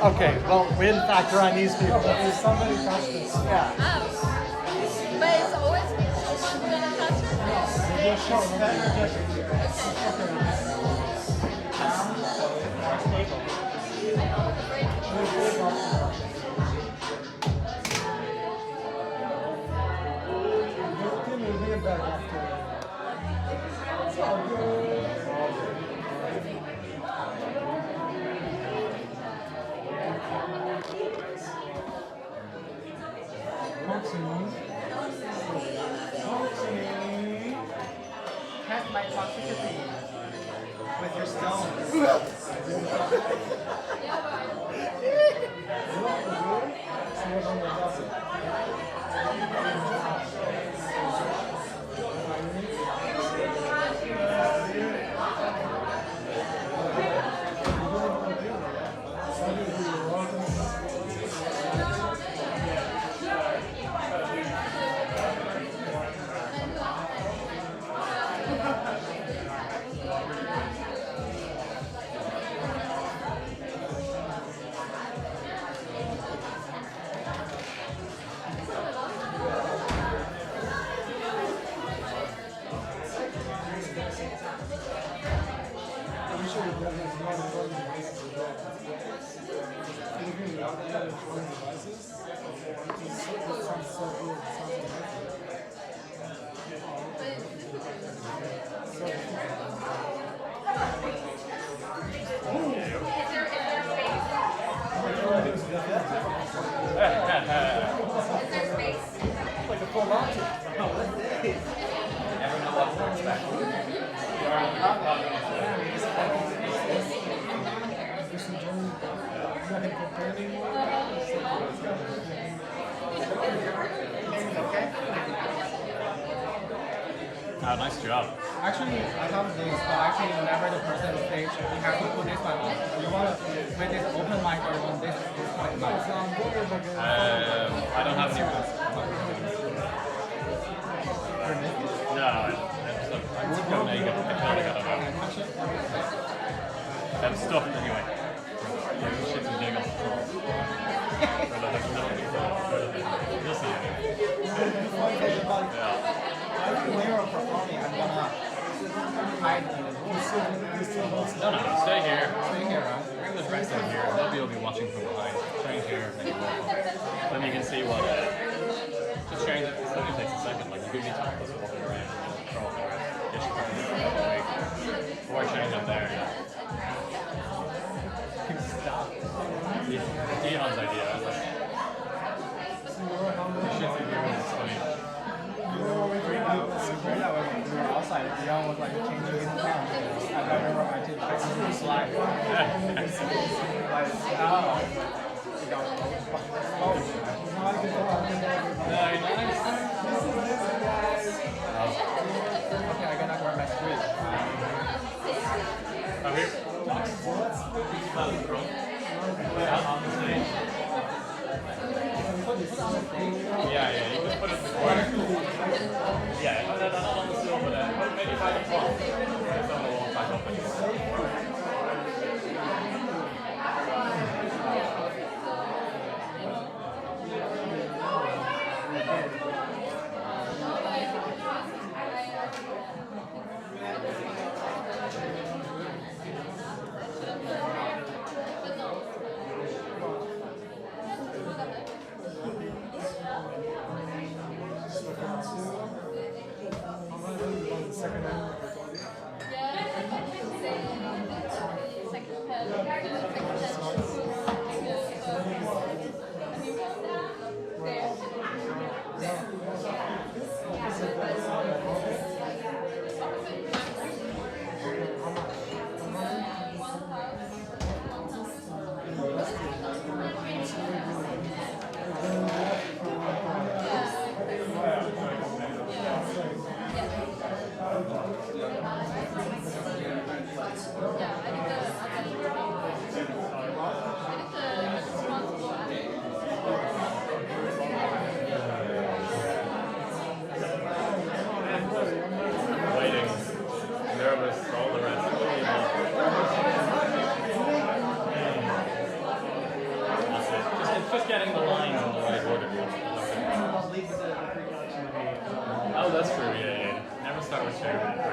Okay, well, we didn't factor on these people. If somebody touched this, Yeah. But it's always someone's gonna touch it? they just show that you're just Down, so it's more stable. We'll be better after. It's all good. Test my toxicity with your stones. Like a full monty. Never know what to expect. Oh, nice job. Actually, I have this, but actually whenever the person on stage, you have to put this one on. You want to with this open mic or you want this like mic? I don't have any rules. No, I'm just going naked. I feel like I don't know. I'm stuffed anyway. Shit's a jiggle. You'll see it. Yeah. When you're performing, I'm gonna hide the No, stay here. Stay here, right? Bring the rest in here. Nobody will be watching from behind. Change here. Then you can see what. Just change it. It only takes a second. Like you could be topless walking around and then throw it around. Just or change up there. Stop. Dion's idea. I was like, shit's in here. It's funny. We were outside. Dion was like changing his town. I remember I did the slide. Like, oh. Very nice. Okay, I gotta grab my script. Up here. On the stage. Yeah, you can put it in the corner. Yeah, not on the silver there, but maybe by the front. It's on the wall back up. for 2 and 3.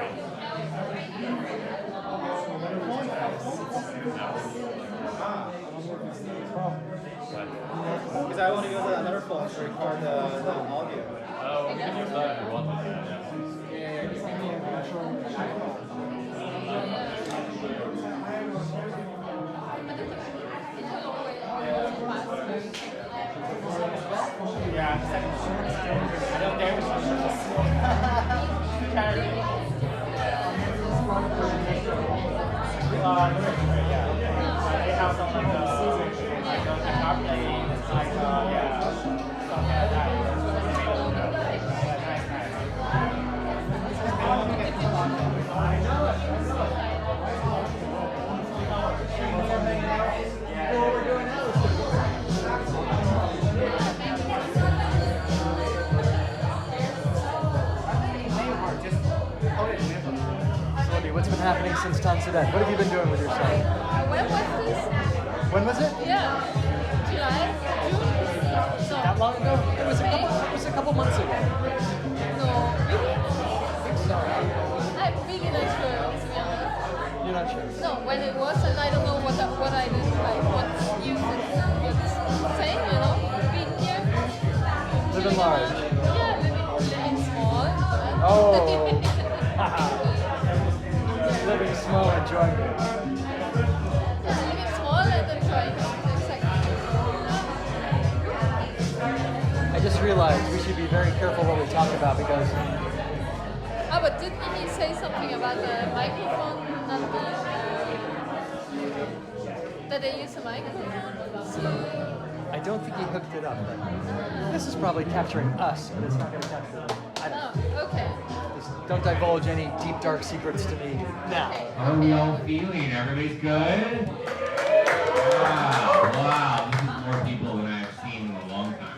Because I want to use another phone to record the audio. Oh, you can use that if you want. Yeah, you can give me a control an iPhone. Yeah, the second one. I don't dare to they have some like the car planes, like yeah, stuff like that. What's been happening since Tansudet? What have you been doing with yourself? When was this? When was it? Yeah. July? June? So, That long ago? It was a couple months ago. no. Really? I think so. I'm really not sure, to be honest. You're not sure? No, when it was, and I don't know what I did, like what you could say, you know, being here. Living large. Yeah, living small. Oh. Living small, enjoying it. Yeah, living small and enjoying it. Exactly. I just realized we should be very careful what we talk about because Ah, but didn't he say something about the microphone? Not that they use a microphone? I don't think he hooked it up. But this is probably capturing us, but it's not going to capture them. I don't know. Oh, okay. Just don't divulge any deep, dark secrets to me now. How are we all feeling? Everybody's good? Wow, this is more people than I've seen in a long time.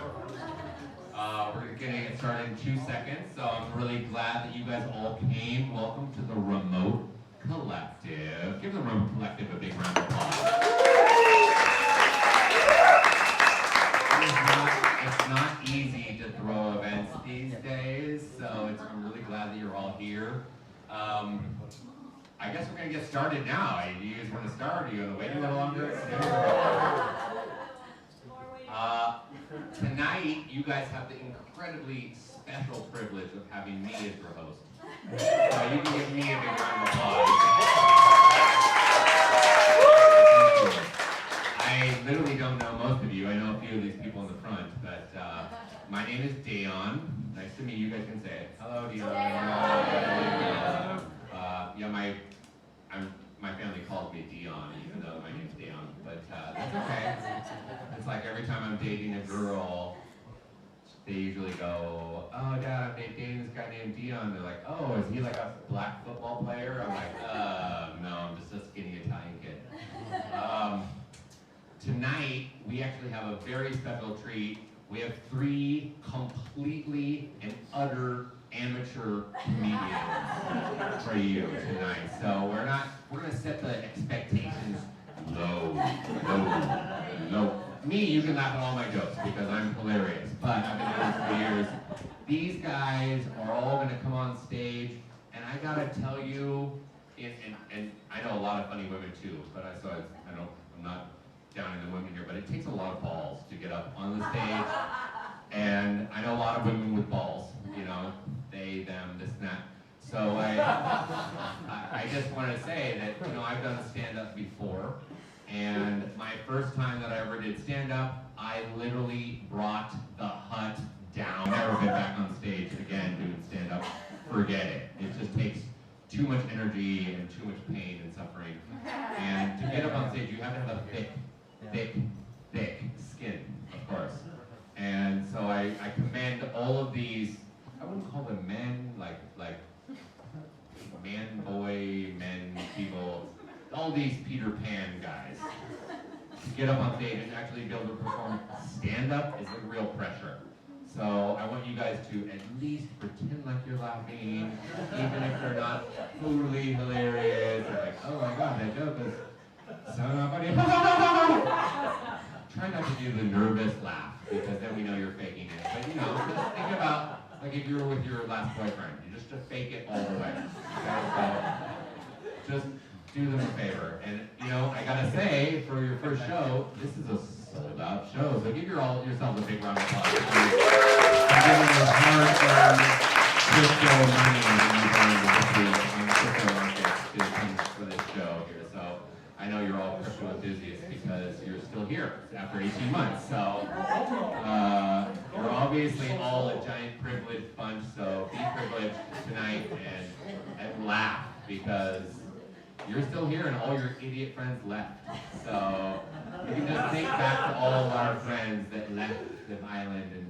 We're going to get started in 2 seconds, so I'm really glad that you guys all came. Welcome to the Remote Collective. Give the Remote Collective a big round of applause. It's not easy to throw events these days, so I'm really glad that you're all here. I guess we're going to get started now. Do you guys want to start? Are you going to wait a little longer? Tonight, you guys have the incredibly special privilege of having me as your host. So you can give me a big round of applause. I literally don't know most of you. I know a few of these people in the front, but my name is Dayon. Nice to meet you. You guys can say it. Hello, Dayon. My family calls me Dion, even though my name's Dayon, but that's okay. It's like every time I'm dating a girl, they usually go, "Oh, Dad, I'm dating this guy named Dion." They're like, "Oh, is he like a black football player?" I'm like, "No, I'm just a skinny Italian kid." Tonight, we actually have a very special treat. We have 3 completely and utter amateur comedians for you tonight. So we're gonna set the expectations low. Me, you can laugh at all my jokes because I'm hilarious, but I've been doing this for years. These guys are all gonna come on stage, and I gotta tell you, and I know a lot of funny women too, but I'm not down in the women here, but it takes a lot of balls to get up on the stage. And I know a lot of women with balls, you know, they, them, this and that. So I just want to say that, you know, I've done stand-up before, and my first time that I ever did stand-up, I literally brought the hut down. Never been back on stage again doing stand-up. Forget it. It just takes too much energy and too much pain and suffering. And to get up on stage, you have to have a thick skin, of course. And so I commend all of these, I wouldn't call them men, like men, people, all these Peter Pan guys. To get up on stage and actually be able to perform stand-up is a real pressure. So I want you guys to at least pretend like you're laughing, even if they're not totally hilarious. Or like, oh my God, that joke is so not funny. Try not to do the nervous laugh, because then we know you're faking it. But you know, just think about like if you're with your last boyfriend, you just to fake it all the way. Okay? So just do them a favor. And you know, I gotta say, for your first show, this is a sold out show. So give yourselves a big round of applause. I'm giving you hard-earned crypto money that you've earned this week on the crypto markets to come for this show here. So I know you're all crypto enthusiasts because you're still here after 18 months. So you're obviously all a giant privileged bunch. So be privileged tonight and laugh because you're still here and all your idiot friends left. So you can just think back to all of our friends that left the island and,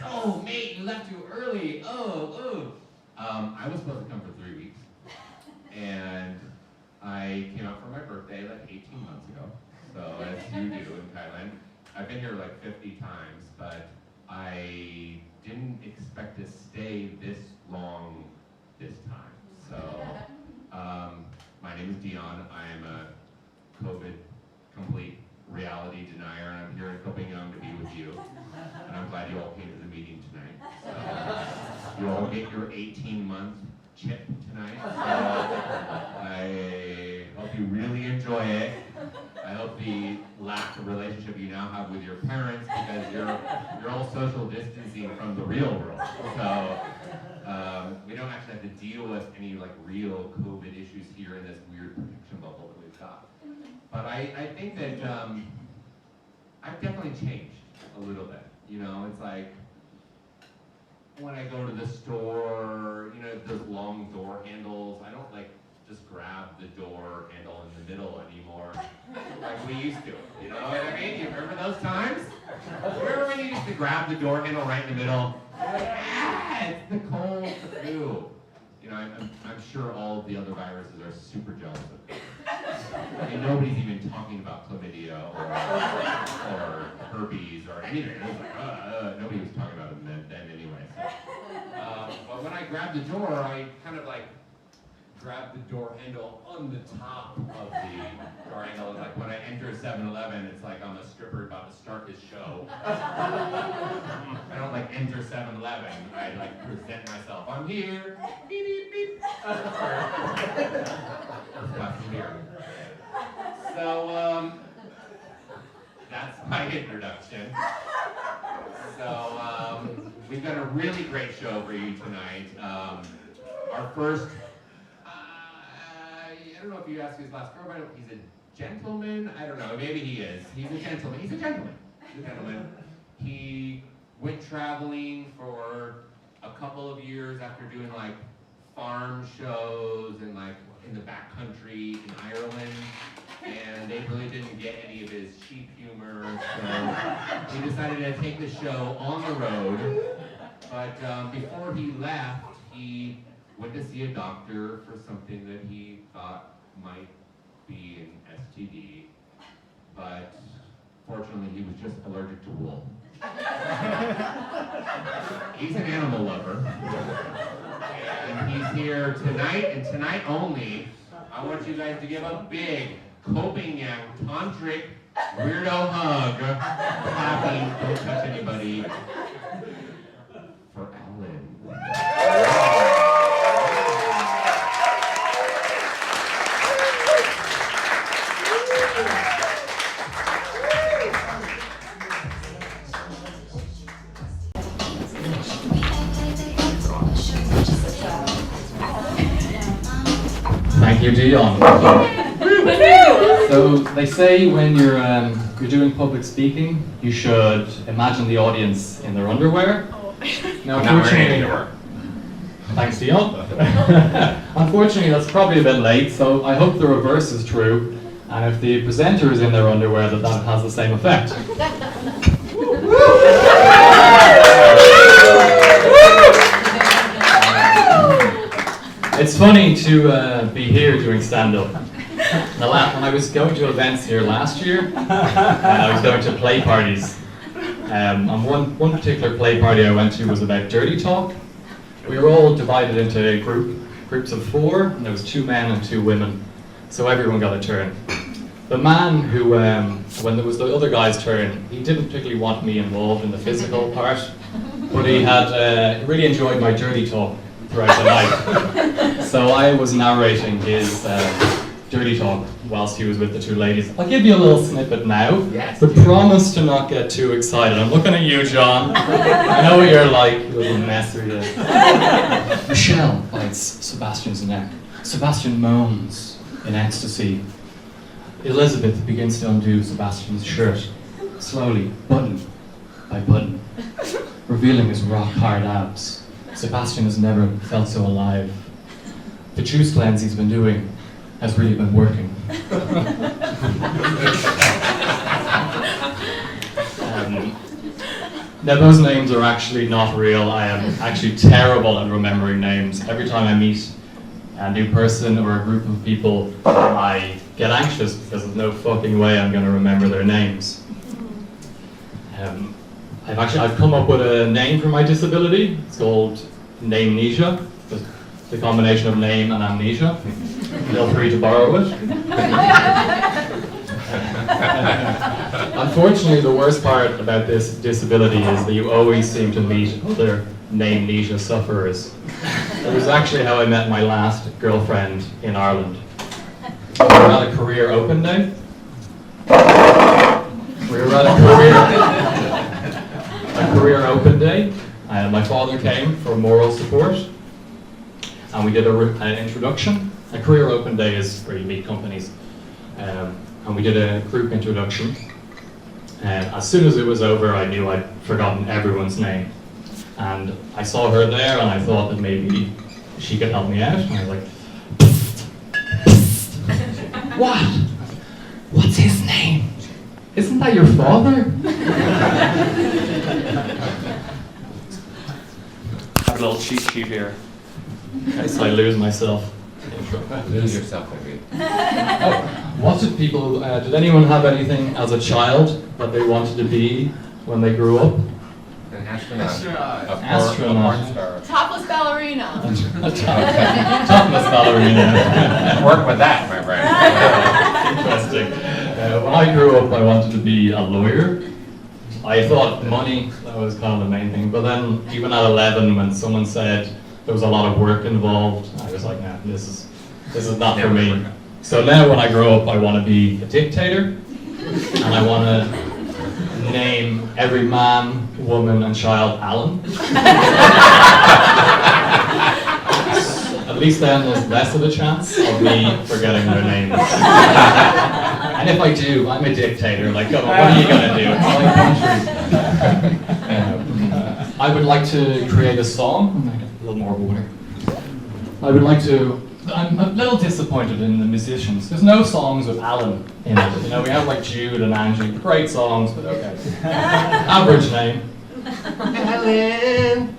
oh, mate, you left too early. I was supposed to come for 3 weeks. And I came out for my birthday like 18 months ago. So as you do in Thailand. I've been here like 50 times, but I didn't expect to stay this long this time. So my name is Dion. I am a COVID complete reality denier, and I'm here in Copenhagen to be with you. And I'm glad you all came to the meeting tonight. So you all get your 18-month chip tonight. So I hope you really enjoy it. I hope the lack of relationship you now have with your parents, because you're all social distancing from the real world. So we don't actually have to deal with any like real COVID issues here in this weird protection bubble that we've got. But I think that I've definitely changed a little bit. You know, it's like when I go to the store, you know, those long door handles, I don't like just grab the door handle in the middle anymore like we used to. You know what I mean? You remember those times? Remember when you used to grab the door handle right in the middle? Ah, it's the cold flu. You know, I'm sure all of the other viruses are super jealous of me. I mean, nobody's even talking about chlamydia or herpes or anything. It was like, nobody was talking about it then anyway. So. But when I grabbed the door, I kind of like grabbed the door handle on the top of the door handle. It's like when I enter 7-Eleven, it's like I'm a stripper about to start his show. I don't like enter 7-Eleven. I like present myself. I'm here. Beep, beep, beep. That's here. So that's my introduction. So we've got a really great show for you tonight. Our first. I don't know if you asked his last girlfriend. He's a gentleman. I don't know. Maybe he is. He's a gentleman. He's a gentleman. He's a gentleman. He went traveling for a couple of years after doing like farm shows and like in the backcountry in Ireland. And they really didn't get any of his cheap humor. So he decided to take the show on the road. But before he left, he went to see a doctor for something that he thought might be an STD, but fortunately he was just allergic to wool. He's an animal lover, and he's here tonight, and tonight only. I want you guys to give a big Copenhagen tantric weirdo hug, clapping, don't touch anybody, for Alan. Thank you, Dion. So they say when you're doing public speaking, you should imagine the audience in their underwear. Now, unfortunately, thanks, Dion. Unfortunately, that's probably a bit late. So I hope the reverse is true, and if the presenter is in their underwear, that has the same effect. It's funny to be here doing stand-up. When I was going to events here last year, I was going to play parties. And one particular play party I went to was about dirty talk. We were all divided into groups of 4, and there was 2 men and 2 women. So everyone got a turn. The man who, when there was the other guy's turn, he didn't particularly want me involved in the physical part. But he had really enjoyed my dirty talk throughout the night. So I was narrating his dirty talk whilst he was with the two ladies. I'll give you a little snippet now, Yes. but promise to not get too excited. I'm looking at you, John. I know what you're like, you little messer. Michelle bites Sebastian's neck. Sebastian moans in ecstasy. Elizabeth begins to undo Sebastian's shirt, slowly, button by button, revealing his rock-hard abs. Sebastian has never felt so alive. The juice cleanse he's been doing has really been working. Now those names are actually not real. I am actually terrible at remembering names. Every time I meet a new person or a group of people, I get anxious because there's no fucking way I'm going to remember their names. I've come up with a name for my disability. It's called Name-nesia. It's the combination of name and amnesia. Feel free to borrow it. Unfortunately, the worst part about this disability is that you always seem to meet other name-nesia sufferers. It was actually how I met my last girlfriend in Ireland. We were at a career open day. We were at a career open day. My father came for moral support, and we did an introduction. A career open day is where you meet companies, and we did a group introduction. And as soon as it was over, I knew I'd forgotten everyone's name. And I saw her there, and I thought that maybe she could help me out. And I was like, "What? What's his name? Isn't that your father?" I have a little cheat sheet here, in case I lose myself. Lose yourself, maybe. Oh, what did people, did anyone have anything as a child that they wanted to be when they grew up? An astronaut. A Astronaut. porn star. Topless ballerina. Topless ballerina. Work with that, my friend. Interesting. When I grew up, I wanted to be a lawyer. I thought money, that was kind of the main thing. But then, even at 11, when someone said there was a lot of work involved, I was like, nah, this is not for me. So now when I grow up, I want to be a dictator, and I want to name every man, woman, and child Alan. At least then there's less of a chance of me forgetting their names. And if I do, I'm a dictator. Like, come on, what are you gonna do? It's my country. I would like to create a song. A little more water. I would like to. I'm a little disappointed in the musicians. There's no songs with Alan in it. You know, we have like Jude and Angie, great songs, but okay. Average name. Alan.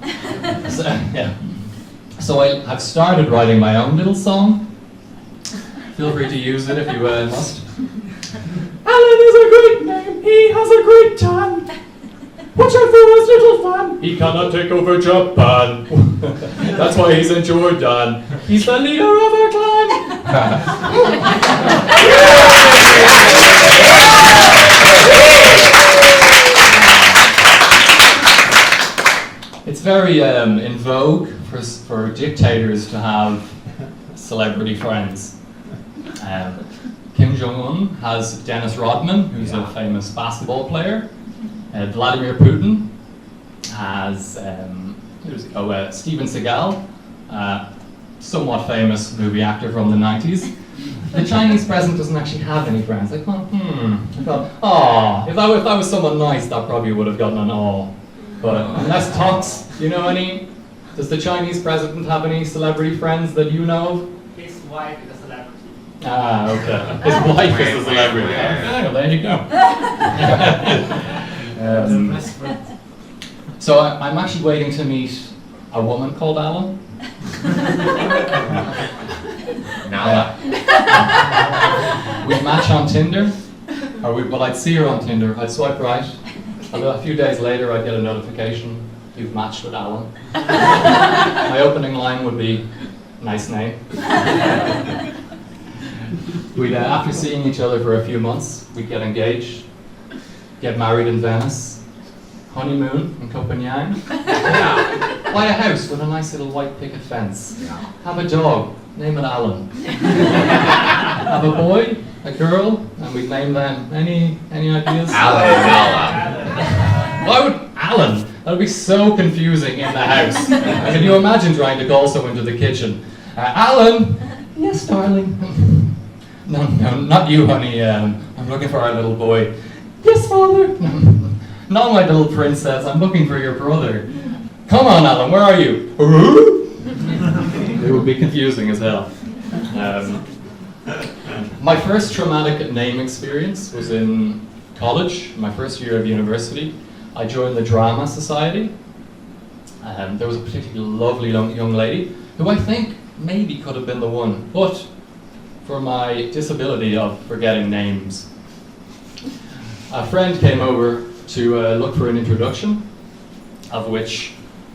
So, yeah. So I have started writing my own little song. Feel free to use it if you must. Alan is a great name. He has a great tan. Watch out for his little fan. He cannot take over Japan. That's why he's in Jordan. He's the leader of our clan. It's very in vogue for dictators to have celebrity friends. Kim Jong-un has Dennis Rodman, who's a famous basketball player. Vladimir Putin has Steven Seagal, somewhat famous movie actor from the 90s. The Chinese president doesn't actually have any friends. Like, well, I thought, if that was someone nice, that probably would have gotten an aw. But unless Tox, you know any? Does the Chinese president have any celebrity friends that you know of? His wife is a celebrity. Ah, okay. His wife is a celebrity. Okay, well, there you go. So I'm actually waiting to meet a woman called Alan. Nala. We'd match on Tinder, well, I'd see her on Tinder, I'd swipe right. A few days later, I'd get a notification, you've matched with Alan. My opening line would be, nice name. We'd, after seeing each other for a few months, we'd get engaged, get married in Venice, honeymoon in Copenhagen. Buy a house with a nice little white picket fence. Have a dog, name it Alan. Have a boy, a girl, and we name them. Any ideas? Why would Alan? That would be so confusing in the house. Can you imagine trying to call someone to the kitchen? Alan? Yes, darling. No, not you, honey. I'm looking for our little boy. Yes, father. Not my little princess. I'm looking for your brother. Come on, Alan. Where are you? It would be confusing as hell. My first traumatic name experience was in college, my first year of university. I joined the drama society. There was a particularly lovely young lady who I think maybe could have been the one, but for my disability of forgetting names, a friend came over to look for an introduction, of which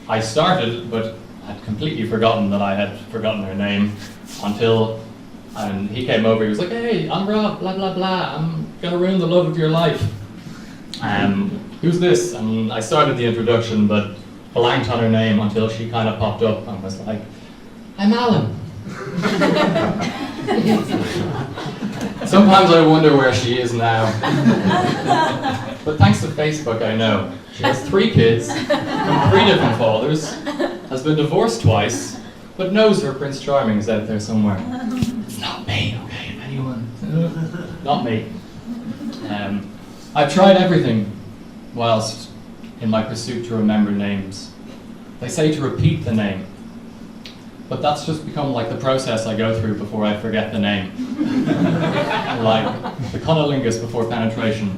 I started, but had completely forgotten that I had forgotten her name until he came over. He was like, "Hey, I'm Rob, blah, blah, blah. I'm gonna ruin the love of your life. Who's this?" And I started the introduction, but blanked on her name until she kind of popped up and was like, "I'm Alan." Sometimes I wonder where she is now. But thanks to Facebook, I know. She has 3 kids from 3 different fathers, has been divorced twice, but knows her Prince Charming is out there somewhere. It's not me, okay, if anyone. Not me. I've tried everything whilst in my pursuit to remember names. They say to repeat the name, but that's just become like the process I go through before I forget the name. Like the cunnilingus before penetration.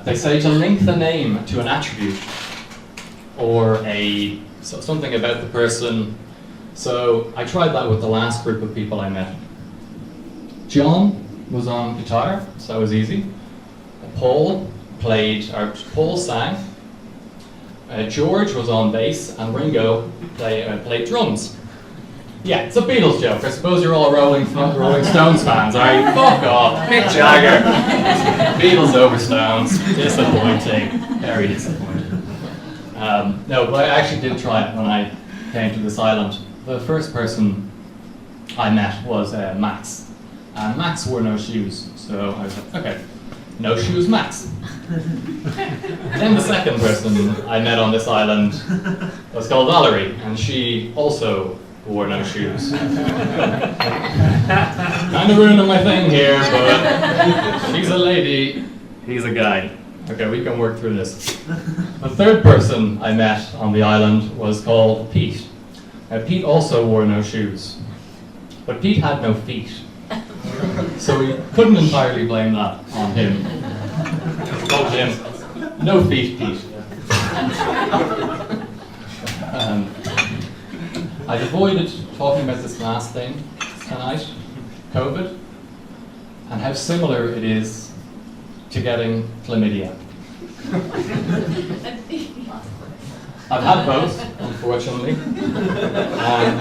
They say to link the name to an attribute or something about the person. So I tried that with the last group of people I met. John was on guitar, so that was easy. Paul sang. George was on bass, and Ringo played drums. Yeah, it's a Beatles joke. I suppose you're all Rolling Stones fans, are you? Fuck off, Mick Jagger. Beatles over Stones. Disappointing. Very disappointing. No, but I actually did try it when I came to this island. The first person I met was Max. And Max wore no shoes, so I was like, okay, no shoes, Max. Then the second person I met on this island was called Valerie, and she also wore no shoes. Kind of ruining my thing here, but she's a lady, he's a guy. Okay, we can work through this. The third person I met on the island was called Pete. Pete also wore no shoes, but Pete had no feet. So we couldn't entirely blame that on him. Told him, no feet, Pete. I've avoided talking about this last thing tonight, COVID, and how similar it is to getting chlamydia. I've had both, unfortunately, and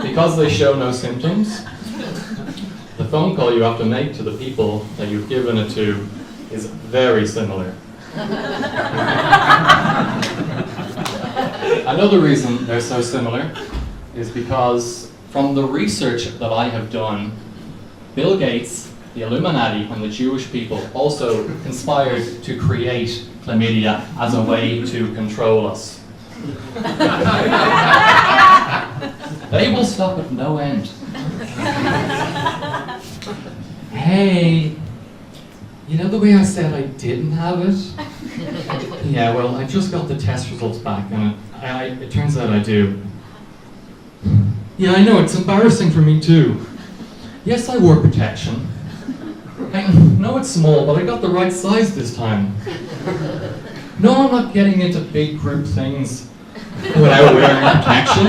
because they show no symptoms, the phone call you have to make to the people that you've given it to is very similar. Another reason they're so similar is because from the research that I have done, Bill Gates, the Illuminati, and the Jewish people also conspired to create chlamydia as a way to control us. They will stop at no end. Hey, you know the way I said I didn't have it? Yeah, well, I just got the test results back, and it turns out I do. Yeah, I know, it's embarrassing for me too. Yes, I wore protection. I know it's small, but I got the right size this time. No, I'm not getting into big group things without wearing protection.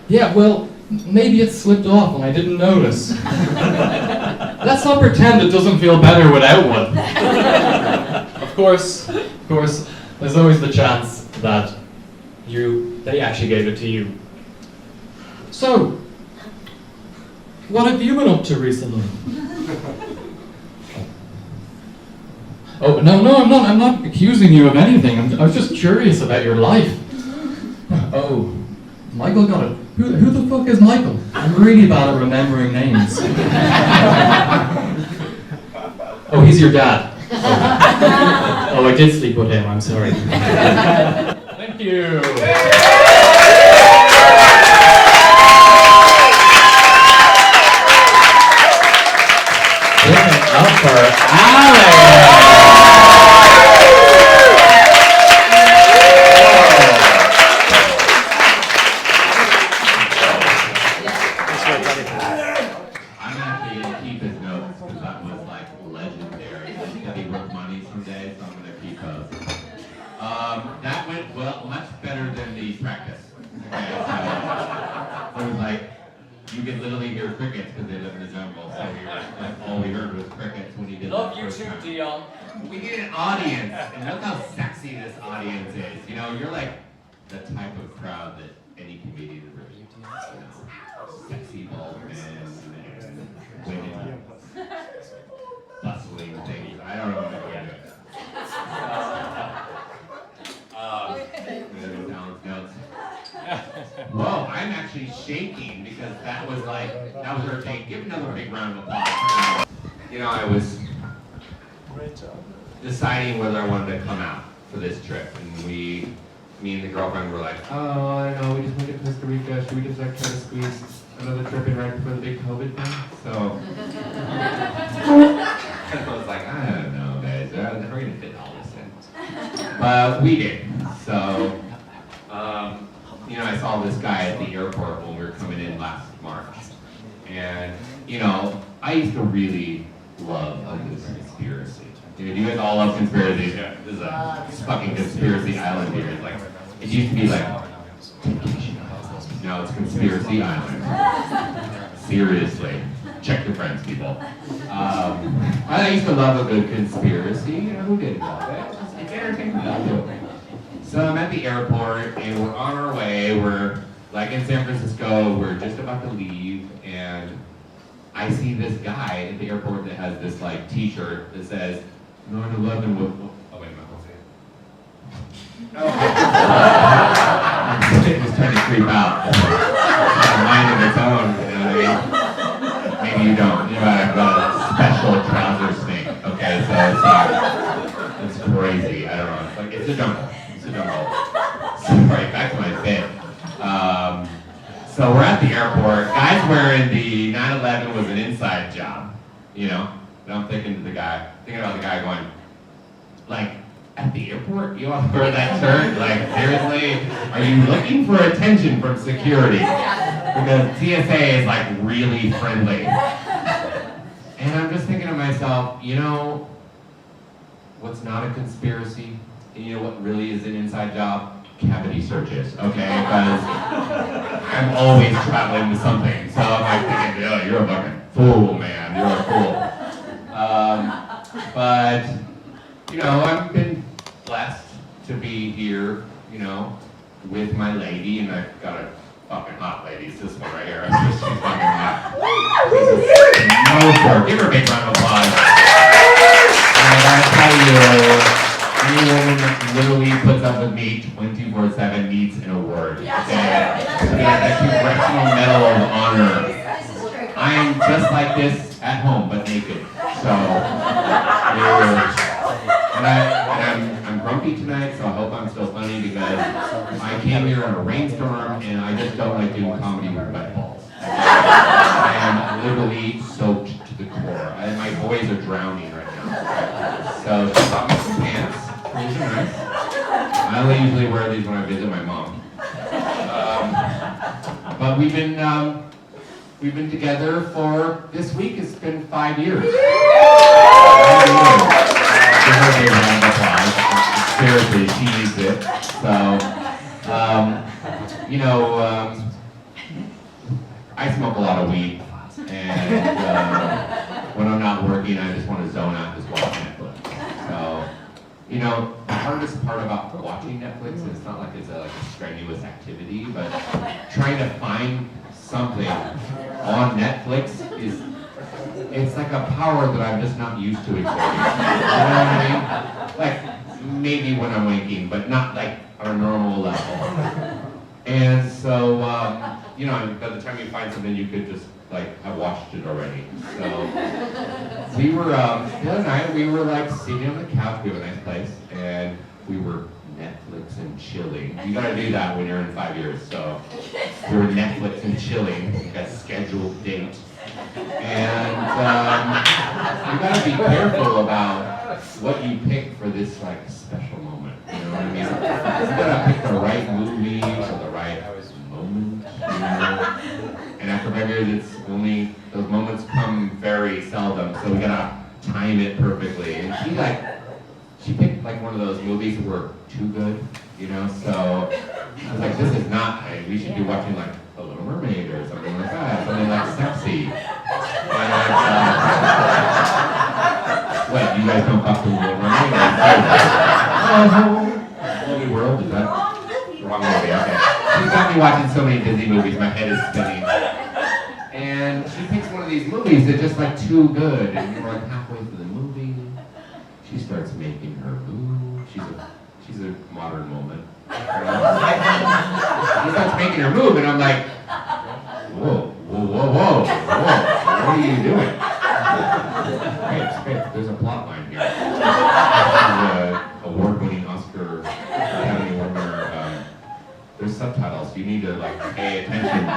Yeah, well, maybe it slipped off and I didn't notice. Let's not pretend it doesn't feel better without one. Of course, there's always the chance that they actually gave it to you. So, what have you been up to recently? Oh, no, I'm not accusing you of anything. I was just curious about your life. Oh, Michael got it. Who the fuck is Michael? I'm really bad at remembering names. Oh, he's your dad. Oh, I did sleep with him, I'm sorry. Thank you. Give it up for Alex. I'm actually going to keep his notes because that was like legendary. He'll be worth money someday, so I'm going to keep those. That went well, much better than the practice. Okay, so it was like, you could literally hear crickets because they live in the jungle, so all we heard was crickets when he did Love that you first too, time. Dion. We need an audience, and look how sexy this audience is. You know, you're like the type of crowd that any comedian would really, you know, sexy bald men and women, bustling things. I don't know what I'm doing. Notes. Whoa, I'm actually shaking because that was her thing. Give another big round of applause. You know, I was deciding whether I wanted to come out for this trip, and me and the girlfriend were like, oh, I don't know, we just went to Costa Rica. Should we just like try to squeeze another trip in right before the big COVID thing? So I was like, I don't know, guys. We're gonna fit all this in. But we did. So, you know, I saw this guy at the airport when we were coming in last March. And, you know, I used to really love this conspiracy. Dude, you guys all love conspiracies. Yeah, this is a fucking conspiracy island here. It's like, it used to be like, now it's Conspiracy Island. Seriously. Check your friends, people. I used to love a good conspiracy. You know, who didn't love it? It's entertainment. So I'm at the airport, and we're on our way. We're like in San Francisco. We're just about to leave, and I see this guy at the airport that has this like T-shirt that says 9/11 was. Oh wait a minute, I'll say it. It was trying to creep out. It's got a mind of its own. You know what I mean? Maybe you don't. You know, I've got a special trousers thing. Okay, so it's crazy. I don't know. It's like it's a jungle. Right, back to my bit. So we're at the airport. Guy's wearing the 9/11 was an inside job, you know? And I'm thinking about the guy going, like, at the airport? You want to wear that shirt? Like, seriously? Are you looking for attention from security? Because TSA is like really friendly. And I'm just thinking to myself, you know, what's not a conspiracy? And you know what really is an inside job? Cavity searches, okay? Because I'm always traveling with something. So I'm like thinking, oh, you're a fucking fool, man. You're a fool. But, you know, I've been blessed to be here, you know, with my lady, and I've got a fucking hot lady. It's this one right here. She's fucking hot. No sir. Give her a big round of applause. And I gotta tell you, any woman that literally puts up with me 24/7 needs an award. Okay? She got a Congressional Medal of Honor. I am just like this at home, but naked. So, I'm grumpy tonight, so I hope I'm still funny because I came here in a rainstorm and I just don't like doing comedy with wet balls. I am literally soaked to the core. My boys are drowning right now. So she bought me some pants. These are nice. I only usually wear these when I visit my mom. But we've been together for this week. It's been 5 years. 5 years. Give her a big round of applause. Seriously, she needs it. So, you know, I smoke a lot of weed, and when I'm not working, I just want to zone out, just watch Netflix. So, you know, the hardest part about watching Netflix is it's not like it's a strenuous activity, but trying to find something on Netflix is it's like a power that I'm just not used to exerting. You know what I mean? Like, maybe when I'm waking, but not like on a normal level. And so, you know, by the time you find something, you could just like have watched it already. So we were, the other night, we were like sitting on the couch. We have a nice place, and we were Netflix and chilling. You gotta do that when you're in 5 years. So we were Netflix and chilling, like a scheduled date. And you gotta be careful about what you pick for this like special moment. You know what I mean? You gotta pick the right movie for the right moment. You know? And after 5 years, it's only those moments come very seldom. So we gotta time it perfectly. And she picked like one of those movies that were too good, you know. So I was like, this is not. We should be watching like The Little Mermaid or something like that, something like sexy. And what? You guys don't fuck with The Little Mermaid? Holy World, is that the wrong movie? Okay. She's got me watching so many Disney movies, my head is spinning. And she picks one of these movies that's just like too good, and we're like halfway through the movie. She starts making her move. She's a modern woman. She starts making her move, and I'm like, whoa. What are you doing? Wait, there's a plot line here. This is an award-winning Oscar Academy Award winner. There's subtitles. You need to like pay attention.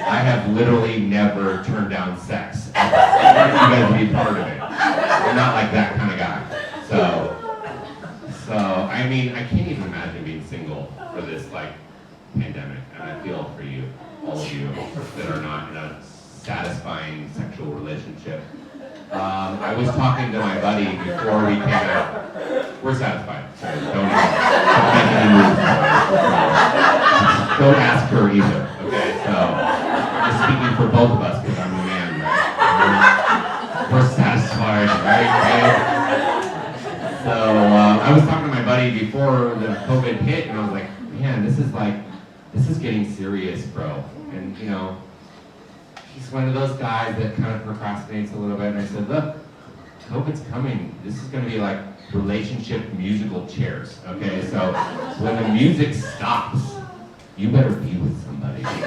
I have literally never turned down sex. I want you guys to be part of it. I'm not like that kind of guy. So I mean, I can't even imagine being single for this like pandemic. And I feel for you, all of you that are not in a satisfying sexual relationship. I was talking to my buddy before we came out. We're satisfied. So don't make any moves. Don't ask her either. Okay, so I'm just speaking for both of us because I'm the man, right? We're satisfied, right? So I was talking to my buddy before the COVID hit, and I was like, man, this is getting serious, bro. And you know, he's one of those guys that kind of procrastinates a little bit. And I said, look, COVID's coming. This is going to be like relationship musical chairs. Okay, so when the music stops, you better be with somebody. He's like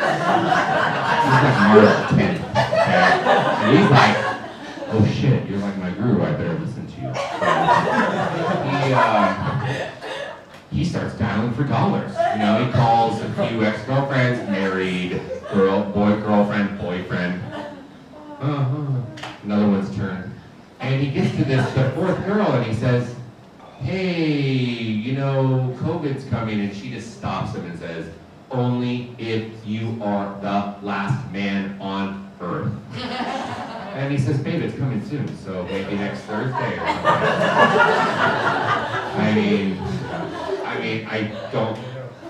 Oct-10. Okay? And he's like, oh shit, you're like my guru. I better listen to you. So he starts dialing for dollars. You know, he calls a few ex-girlfriends, married, girlfriend, boyfriend. Another one's turn. And he gets to the fourth girl and he says, hey, you know, COVID's coming, and she just stops him and says, only if you are the last man on earth. And he says, babe, it's coming soon, so maybe next Thursday or something.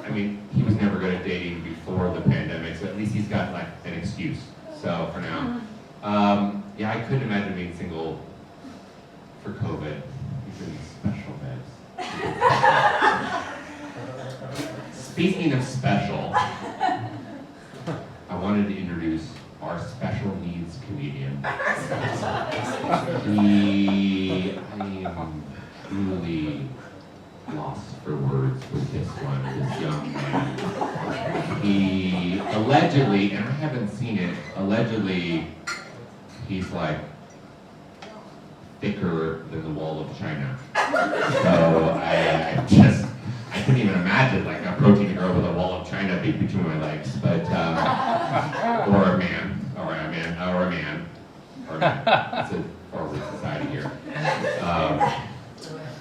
I mean, he was never good at dating before the pandemic, so at least he's got like an excuse. So for now, yeah, I couldn't imagine being single for COVID. Even special beds. Speaking of special, I wanted to introduce our special needs comedian. I am truly lost for words with this one, this young man. He allegedly, and I haven't seen it, allegedly he's like thicker than the wall of China. So I couldn't even imagine like approaching a girl with a wall of China between my legs, but or a man. It's a forward society here.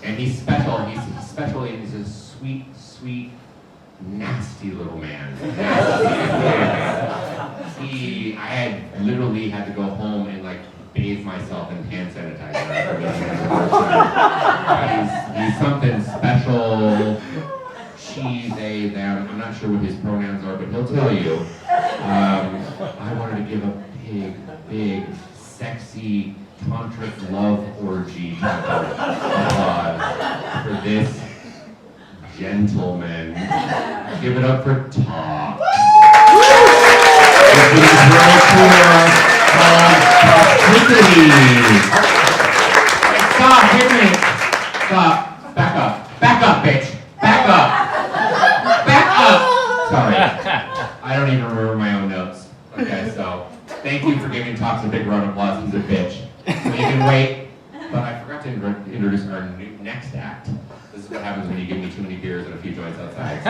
And he's special. He's special. He's a sweet, nasty little man. I literally had to go home and like bathe myself in hand sanitizer after meeting him the first time. He's something special. She, they, them. I'm not sure what his pronouns are, but he'll tell you. I wanted to give a big, sexy, tantric love orgy type of applause for this gentleman. Give it up for Tom. This is real cool. talks a big round of applause. He's a bitch. So you can wait. But I forgot to introduce our next act. This is what happens when you give me too many beers and a few joints outside. So.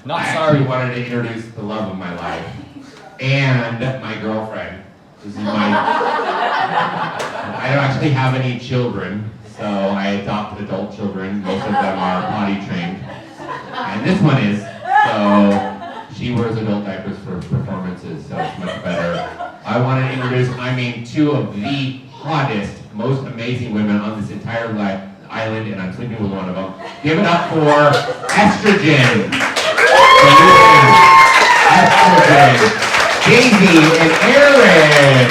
Not I sorry. actually wanted to introduce the love of my life and my girlfriend. This is my. I don't actually have any children, so I adopted adult children. Most of them are potty trained, and this one is. So she wears adult diapers for performances, so it's much better. I want to introduce, two of the hottest, most amazing women on this entire island, and I'm sleeping with one of them. Give it up for Estrogen. Estrogen, Daisy, and Aaron.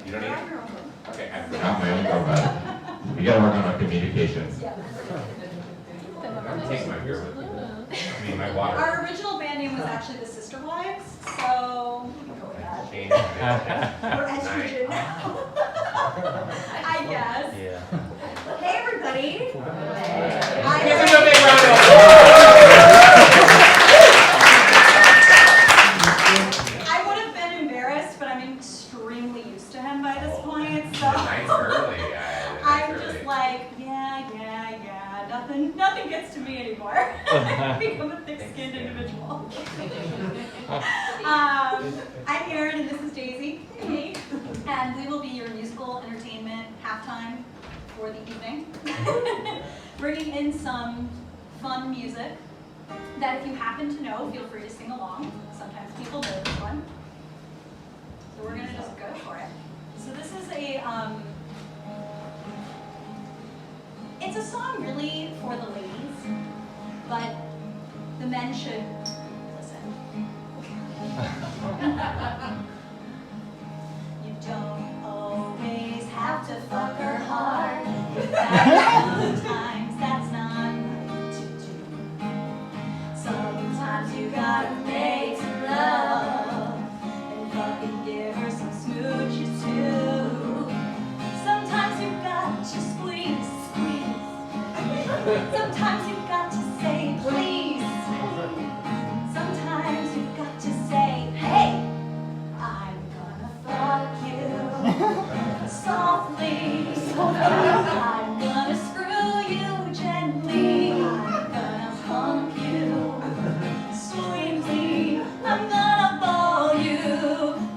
You don't need it? Okay, I forgot my own robot. We gotta work on our communications. I'm taking my beer with me. My water. Our original band name was actually the Sister Wives, so we can go with that. Change it. We're estrogen now. I guess. Yeah. Hey everybody. Give him a big round of I would have been embarrassed, but I'm extremely used to him by this point, so Nice early. I'm just like, nothing gets to me anymore. I've become a thick-skinned individual. I'm Erin and this is Daisy, me, and we will be your musical entertainment halftime for the evening. Bringing in some fun music that if you happen to know, feel free to sing along. Sometimes people know this one. So we're gonna just go for it. So this is it's a song really for the ladies, but the men should listen. You don't always have to fuck her hard. Sometimes that's not right to do. Sometimes you gotta make some love and fucking give her some smooches too. Sometimes you got to squeeze. Sometimes you've got to say please. Sometimes you've got to say, hey, I'm gonna fuck you softly. I'm gonna screw you gently. I'm gonna pump you sweetly. I'm gonna ball you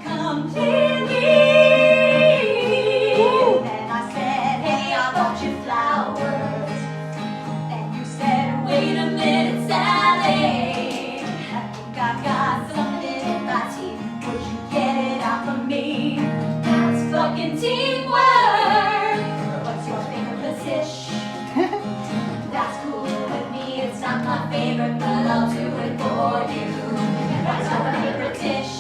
completely. Then I said, hey, I bought you flowers. Wait a minute, Sally. I think I've got something in my teeth. Would you get it out from me? That's fucking teamwork. What's your favorite position? That's cool with me. It's not my favorite, but I'll do it for you. What's your favorite dish?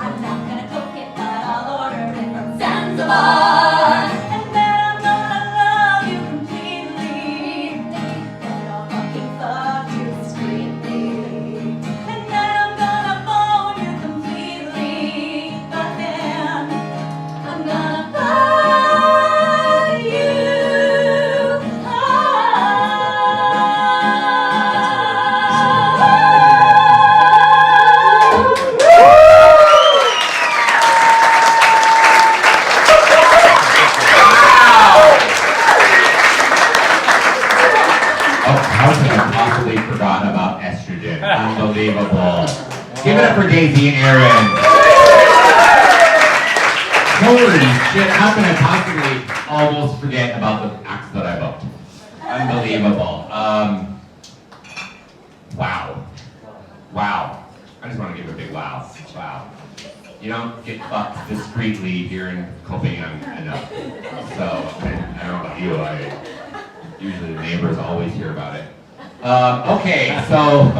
I'm not gonna cook it, but I'll order it from Zanzibar. And then I'm gonna love you completely. Fuck you discreetly, and then I'm gonna bone you completely, but then I'm gonna buy you How could I possibly forgot about Estrogen? Unbelievable. Give it up for Daisy and Aaron. Holy shit, how can I possibly almost forget about the acts that I booked? Unbelievable. Wow. I just want to give a big wow. Wow. You don't get fucked discreetly here in Copenhagen enough. So, I don't know about you, usually the neighbors always hear about it. Okay, so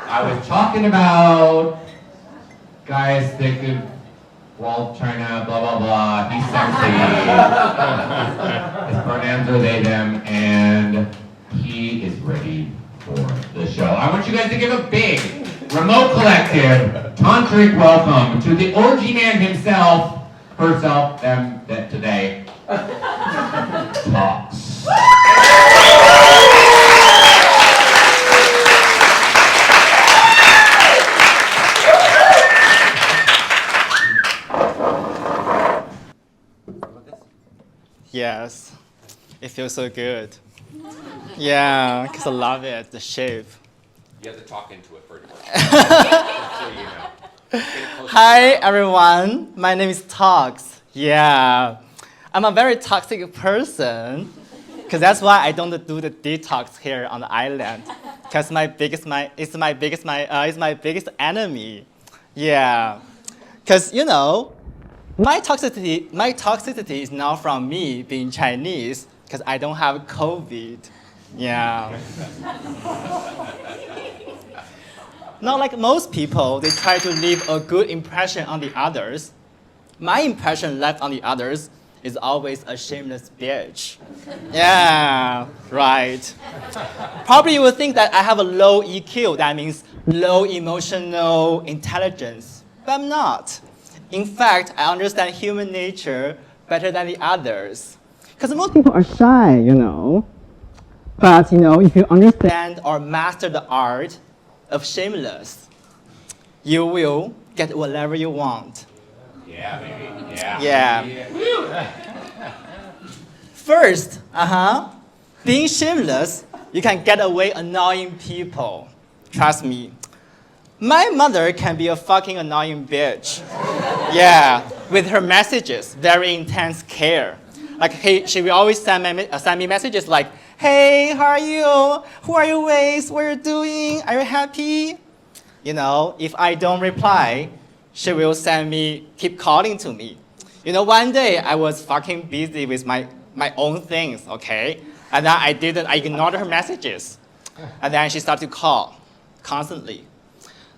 I was talking about guys that could wall China, blah blah blah. He's sexy. His pronouns are they them, and he is ready for the show. I want you guys to give a big Remote Collective tantric welcome to the orgy man himself, herself, them, that today talks. Yes. It feels so good. Yeah, because I love it, the shape. You have to talk into it first. So you know. Get it close to Hi, your mouth. everyone. My name is Tox. Yeah. I'm a very toxic person. Because that's why I don't do the detox here on the island. Because it's my biggest enemy. Yeah. Because, you know, my toxicity is not from me being Chinese, because I don't have COVID. Yeah. Not like most people, they try to leave a good impression on the others. My impression left on the others is always a shameless bitch. Yeah, right. Probably you would think that I have a low EQ, that means low emotional intelligence, but I'm not. In fact, I understand human nature better than the others. Because most people are shy, you know. But, you know, if you understand or master the art of shameless, you will get whatever you want. Yeah, baby. Yeah. Yeah. First, being shameless, you can get away annoying people. Trust me. My mother can be a fucking annoying bitch. Yeah, with her messages, very intense care. Like, hey, she will always send me messages like, hey, how are you? Who are you with? What are you doing? Are you happy? You know, if I don't reply, she will keep calling to me. You know, one day I was fucking busy with my own things, okay? And then I ignored her messages. And then she started to call constantly.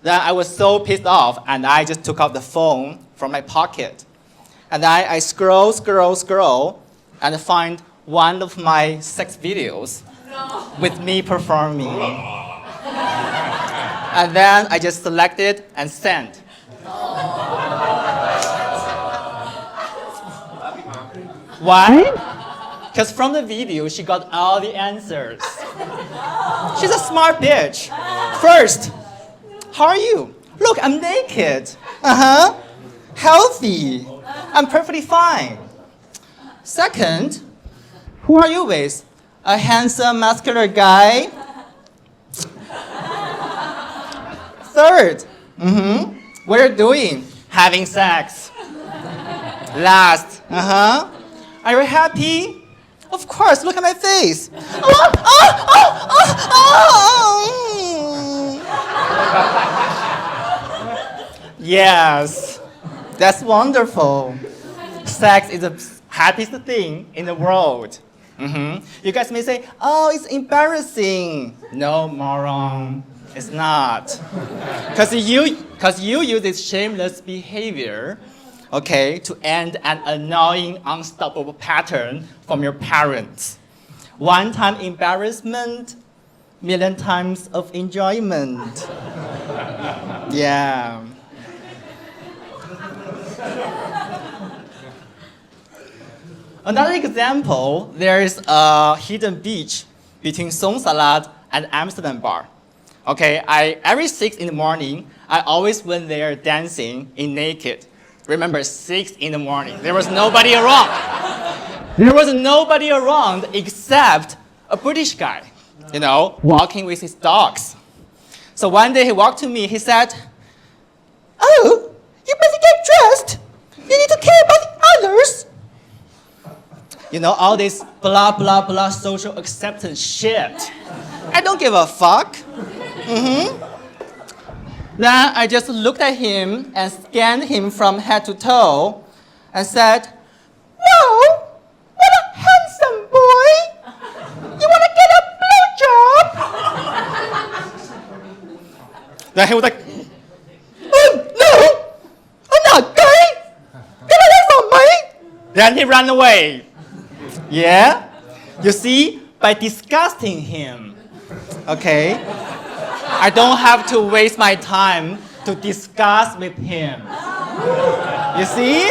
Then I was so pissed off, and I just took out the phone from my pocket. And then I scroll, and find one of my sex videos with me performing. And then I just selected and sent. Why? Because from the video, she got all the answers. She's a smart bitch. First, how are you? Look, I'm naked. Healthy. I'm perfectly fine. Second, who are you with? A handsome, muscular guy? Third, what are you doing? Having sex. Last, are you happy? Of course, look at my face. Yes, that's wonderful. Sex is the happiest thing in the world. You guys may say, oh, it's embarrassing. No, moron, it's not. Because you use this shameless behavior, okay, to end an annoying, unstoppable pattern from your parents. One time embarrassment, million times of enjoyment. Yeah. Another example, there is a hidden beach between Songsalat and Amsterdam Bar. Okay, every 6 in the morning, I always went there dancing in naked. Remember, 6 in the morning. There was nobody around. There was nobody around except a British guy, you know, walking with his dogs. So one day he walked to me, he said, oh, you better get dressed. You need to care about the others. You know, all this blah, blah, blah social acceptance shit. I don't give a fuck. Then I just looked at him and scanned him from head to toe and said, wow, what a handsome boy. You want to get a blowjob? Then he was like, oh, no, I'm not gay. Get away from me. Then he ran away. Yeah? You see, by disgusting him, okay, I don't have to waste my time to discuss with him. You see?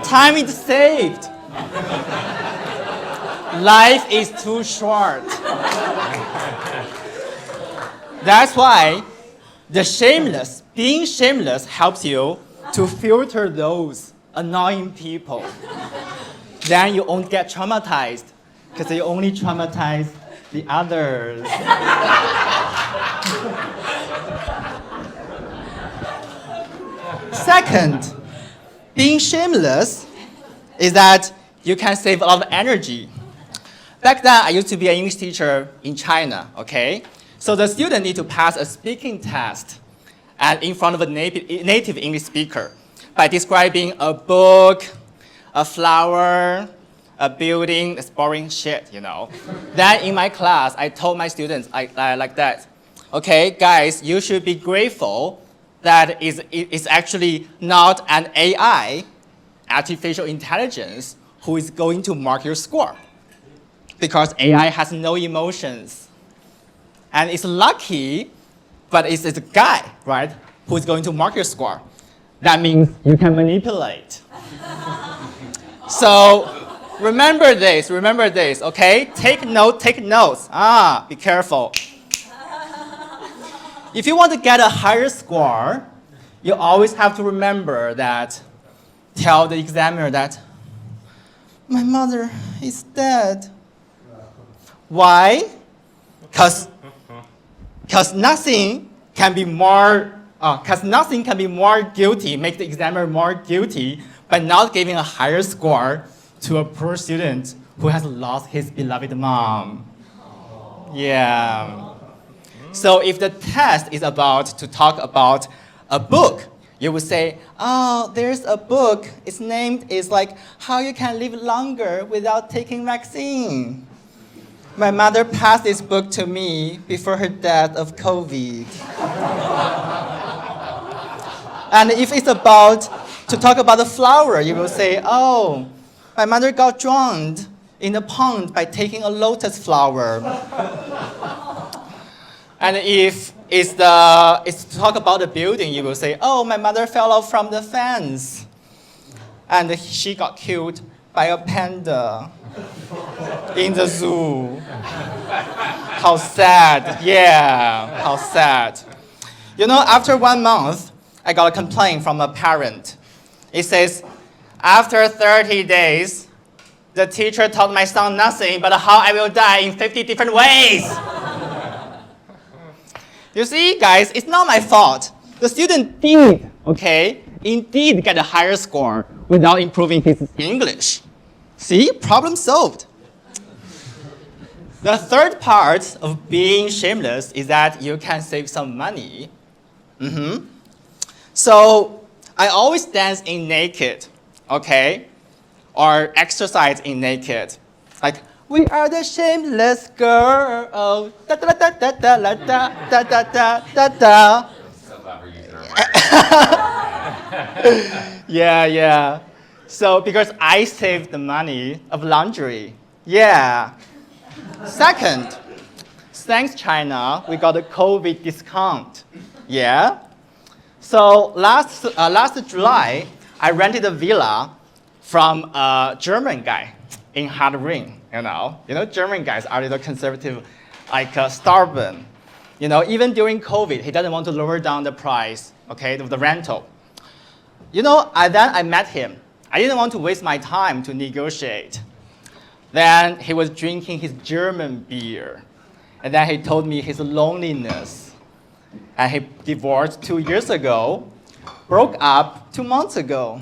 Time is saved. Life is too short. That's why being shameless helps you to filter those annoying people. then you won't get traumatized because you only traumatize the others. Second, being shameless is that you can save a lot of energy. Back then, I used to be an English teacher in China, okay? So the student need to pass a speaking test and in front of a native English speaker by describing a book, a flower, a building. It's boring shit, you know. Then in my class, I told my students like that, okay, guys, you should be grateful that it's actually not an AI, artificial intelligence, who is going to mark your score. Because AI has no emotions. And it's lucky, but it's a guy, right, who is going to mark your score. That means you can manipulate. So remember this, okay? Take notes. Be careful. If you want to get a higher score, you always have to remember that, tell the examiner that, my mother is dead. Why? Because nothing can be more guilty, make the examiner more guilty by not giving a higher score to a poor student who has lost his beloved mom. Yeah. So if the test is about to talk about a book, you would say, oh, there's a book. Its name is like How You Can Live Longer Without Taking Vaccine. My mother passed this book to me before her death of COVID. And if it's about to talk about the flower, you will say, oh, my mother got drowned in a pond by taking a lotus flower. And if it's to talk about the building, you will say, oh, my mother fell off from the fence. And she got killed by a panda in the zoo. How sad. Yeah, how sad. You know, after 1 month, I got a complaint from a parent. It says, after 30 days, the teacher taught my son nothing but how I will die in 50 different ways. You see, guys, it's not my fault. The student did, indeed get a higher score without improving his English. See, problem solved. The third part of being shameless is that you can save some money. So I always dance in naked, or exercise in naked. Like, we are the shameless girl. Da da da da da da da da da da da. So glad we're using our Yeah. So because I saved the money of laundry. Yeah. Second, thanks China, we got a COVID discount. Yeah. So last July, I rented a villa from a German guy in Hard Ring. You know, German guys are a little conservative, like stubborn. You know, even during COVID, he doesn't want to lower down the price, of the rental. You know, then I met him. I didn't want to waste my time to negotiate. Then he was drinking his German beer. And then he told me his loneliness. And he divorced 2 years ago, broke up 2 months ago.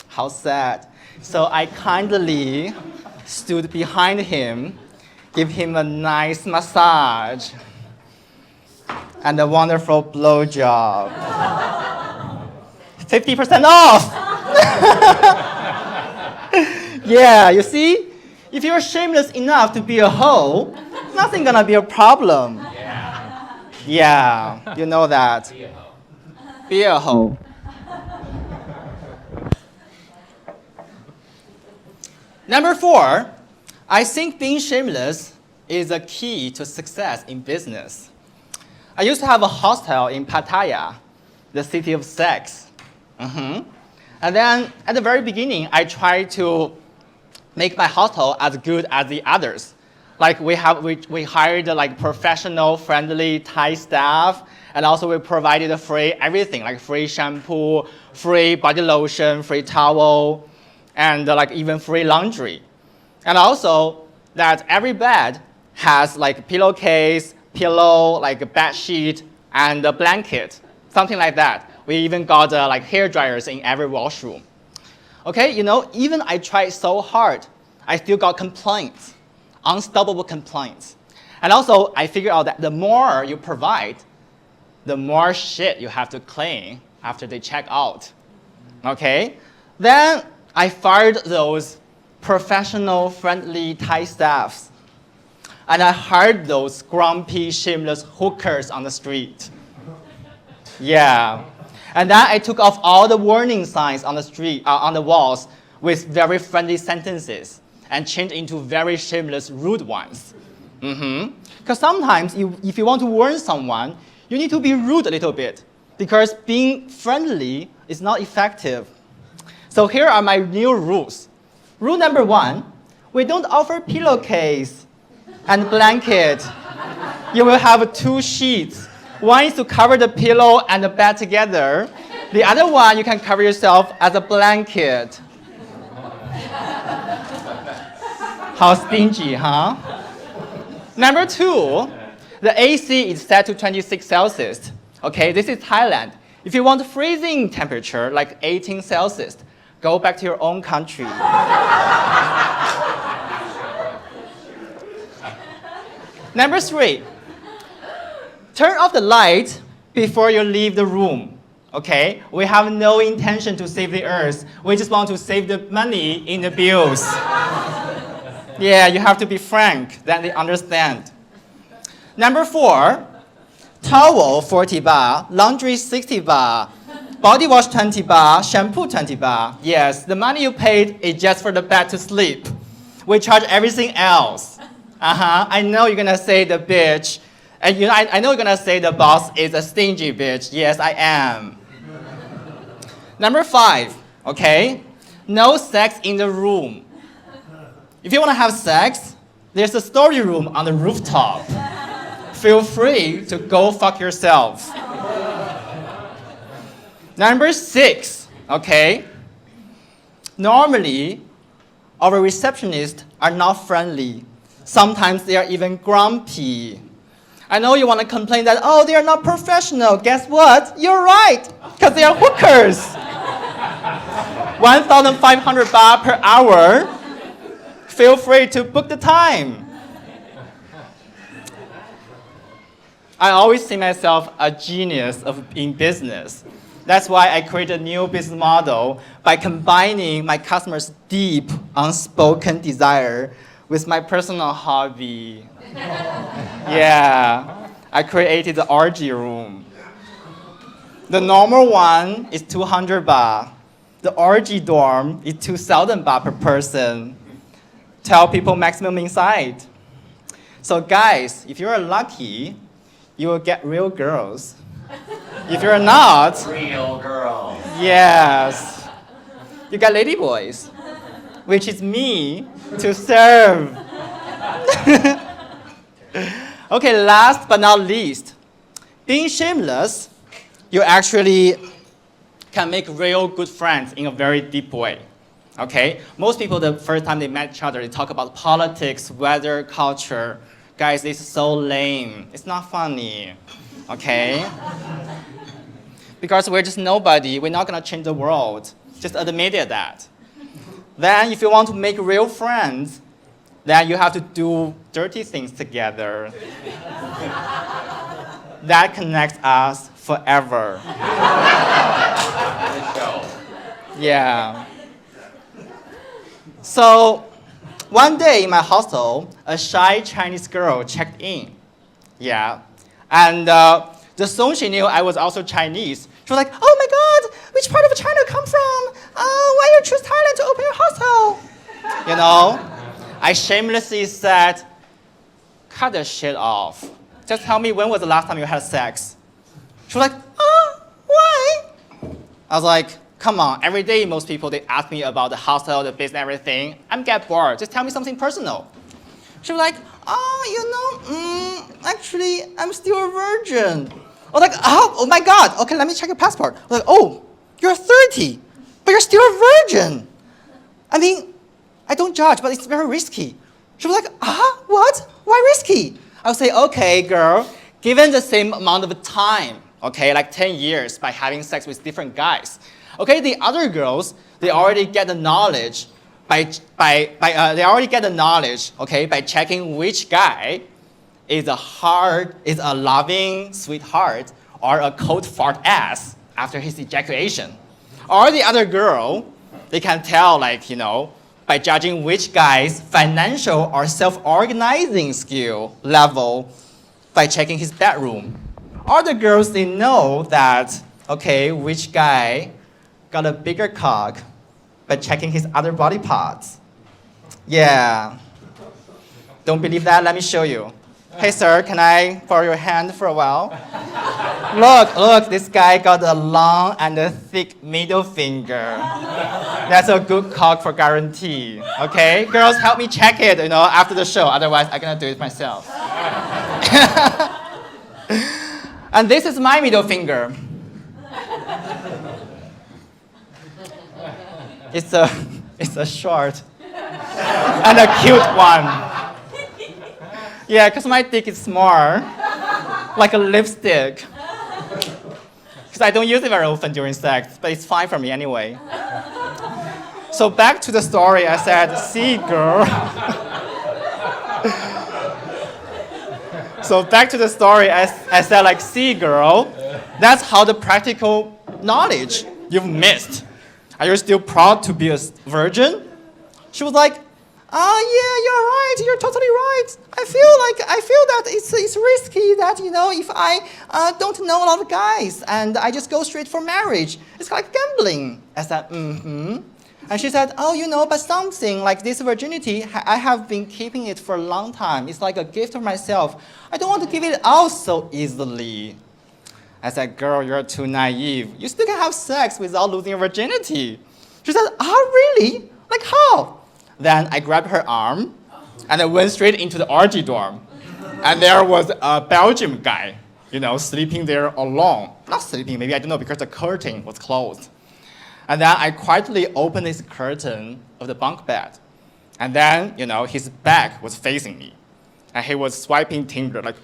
How sad. So I kindly stood behind him, give him a nice massage and a wonderful blowjob. 50% off! Yeah, you see? If you're shameless enough to be a hoe, nothing gonna be a problem. Yeah, you know that. Be a hoe. Number 4, I think being shameless is a key to success in business. I used to have a hostel in Pattaya, the city of sex. And then at the very beginning, I tried to make my hostel as good as the others. Like we hired like professional, friendly Thai staff, and also we provided free everything, like free shampoo, free body lotion, free towel, and like even free laundry. And also that every bed has like pillowcase, pillow, like a bed sheet, and a blanket, something like that. We even got like hair dryers in every washroom. Okay, you know, even I tried so hard, I still got complaints, unstoppable complaints. And also, I figured out that the more you provide, the more shit you have to clean after they check out. Okay? Then I fired those professional, friendly Thai staffs. And I hired those grumpy, shameless hookers on the street. Yeah. And then I took off all the warning signs on the street, on the walls with very friendly sentences and changed into very shameless, rude ones. Because sometimes if you want to warn someone, you need to be rude a little bit because being friendly is not effective. So here are my new rules. Rule number 1, we don't offer pillowcase and blanket. You will have 2 sheets. One is to cover the pillow and the bed together. The other one, you can cover yourself as a blanket. How stingy, huh? Number 2, the AC is set to 26 Celsius. Okay, this is Thailand. If you want freezing temperature, like 18 Celsius, go back to your own country. Number 3, turn off the light before you leave the room. Okay, we have no intention to save the earth. We just want to save the money in the bills. Yeah, you have to be frank, then they understand. Number 4, towel 40 baht, laundry 60 baht, body wash 20 baht, shampoo 20 baht. Yes, the money you paid is just for the bed to sleep. We charge everything else. I know you're gonna say the bitch, and you know, I know you're gonna say the boss is a stingy bitch. Yes, I am. Number 5, okay, no sex in the room. If you wanna have sex, there's a story room on the rooftop. Feel free to go fuck yourself. Number 6, okay, normally our receptionists are not friendly. Sometimes they are even grumpy. I know you want to complain that, oh, they are not professional. Guess what? You're right, because they are hookers. 1,500 baht per hour. Feel free to book the time. I always see myself a genius in business. That's why I created a new business model by combining my customers' deep, unspoken desire with my personal hobby. Yeah, I created the orgy room. The normal one is 200 baht. The orgy dorm is 2,000 baht per person. Tell people maximum inside. So guys, if you're lucky, you will get real girls. If you're not, Real girls. yes, you got lady boys, which is me to serve. Okay, last but not least, being shameless, you actually can make real good friends in a very deep way. Okay, most people the first time they met each other, they talk about politics, weather, culture. Guys, it's so lame. It's not funny. Okay? Because we're just nobody. We're not gonna change the world. Just admit it that. Then if you want to make real friends, then you have to do dirty things together. That connects us forever. Yeah. So one day in my hostel, a shy Chinese girl checked in. Yeah. And the soon she knew I was also Chinese. She was like, oh my God, which part of China come from? Why you choose Thailand to open your hostel? You know, I shamelessly said, cut the shit off. Just tell me when was the last time you had sex? She was like, why? I was like, come on, every day most people, they ask me about the hostel, the business, everything. I'm get bored, just tell me something personal. She was like, actually, I'm still a virgin. I was like, oh my God, okay, let me check your passport. I was like, oh, you're 30, but you're still a virgin. I mean, I don't judge, but it's very risky. She was like, what? Why risky? I would say, okay, girl, given the same amount of time, okay, like 10 years by having sex with different guys, okay, the other girls, they already get the knowledge okay, by checking which guy is a loving sweetheart or a cold fart ass after his ejaculation. Or the other girl, they can tell, like, by judging which guy's financial or self-organizing skill level by checking his bedroom. Or the girls, they know that, okay, which guy got a bigger cock by checking his other body parts. Yeah. Don't believe that? Let me show you. Hey, sir, can I borrow your hand for a while? Look, this guy got a long and a thick middle finger. That's a good cock for guarantee, okay? Girls, help me check it, after the show. Otherwise, I'm gonna do it myself. And this is my middle finger. It's a short and a cute one. Yeah, because my dick is small, like a lipstick. Because I don't use it very often during sex, but it's fine for me anyway. So back to the story, I said, see, girl. So back to the story, I said, like, see, girl, that's how the practical knowledge you've missed. Are you still proud to be a virgin? She was like, yeah, you're right. You're totally right. I feel that it's risky that, if I don't know a lot of guys and I just go straight for marriage, it's like gambling. I said, mm-hmm. And she said, but something like this virginity, I have been keeping it for a long time. It's like a gift of myself. I don't want to give it out so easily. I said, girl, you're too naive. You still can have sex without losing your virginity. She said, really? Like how? Then I grabbed her arm, and I went straight into the orgy dorm. And there was a Belgian guy, sleeping there alone. Not sleeping, maybe, I don't know, because the curtain was closed. And then I quietly opened this curtain of the bunk bed. And then, his back was facing me. And he was swiping Tinder, like,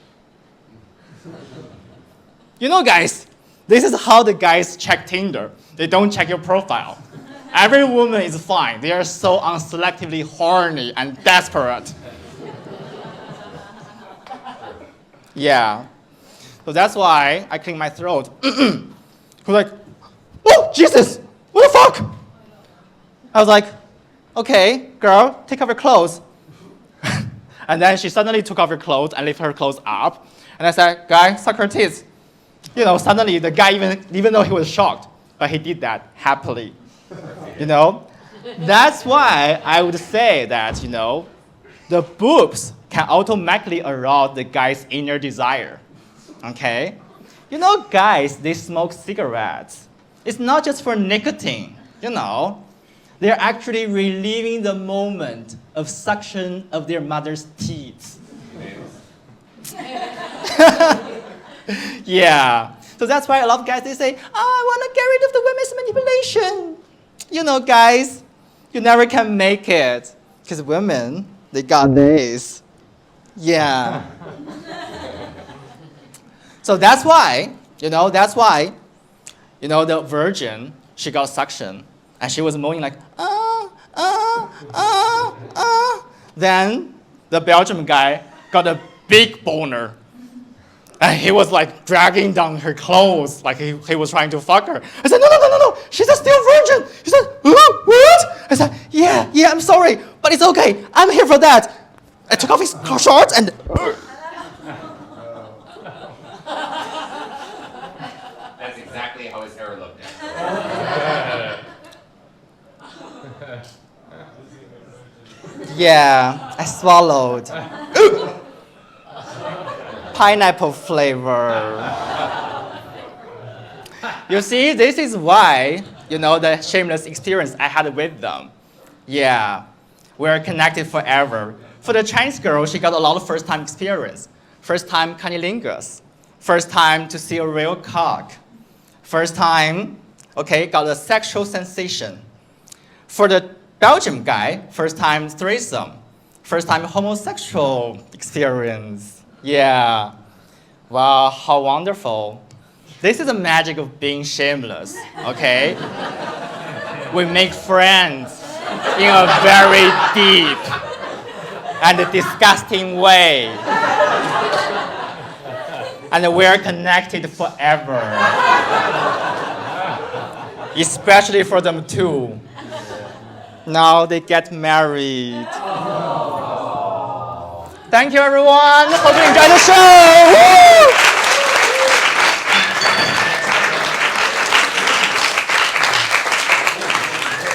guys, this is how the guys check Tinder. They don't check your profile. Every woman is fine. They are so unselectively horny and desperate. Yeah. So that's why I clean my throat. He was like, oh, Jesus, what the fuck? I was like, okay, girl, take off your clothes. And then she suddenly took off her clothes and lifted her clothes up. And I said, guy, suck her tits. Suddenly the guy, even though he was shocked, but he did that happily. That's why I would say that, the boobs can automatically arouse the guy's inner desire. Okay? Guys, they smoke cigarettes. It's not just for nicotine, They're actually reliving the moment of suction of their mother's teeth. Yeah. So that's why a lot of guys, they say, I want to get rid of the women's manipulation. Guys, you never can make it. Because women, they got this. Yeah. So that's why, the virgin, she got suction. And she was moaning like, Then the Belgian guy got a big boner. And he was like dragging down her clothes, like he was trying to fuck her. I said, no, she's a still virgin. He said, what? I said, yeah, I'm sorry, but it's okay. I'm here for that. I took off his shorts and... That's exactly how his hair looked. Yeah, I swallowed. Pineapple flavor. You see, this is why, the shameless experience I had with them. Yeah, we're connected forever. For the Chinese girl, she got a lot of first-time experience. First time cunnilingus. First time to see a real cock. First time, got a sexual sensation. For the Belgium guy, first time threesome. First time homosexual experience. Yeah. Wow, how wonderful. This is the magic of being shameless, okay? We make friends in a very deep and disgusting way. And we're connected forever. Especially for them too. Now they get married. Thank you, everyone. Hope you enjoyed the show. Woo!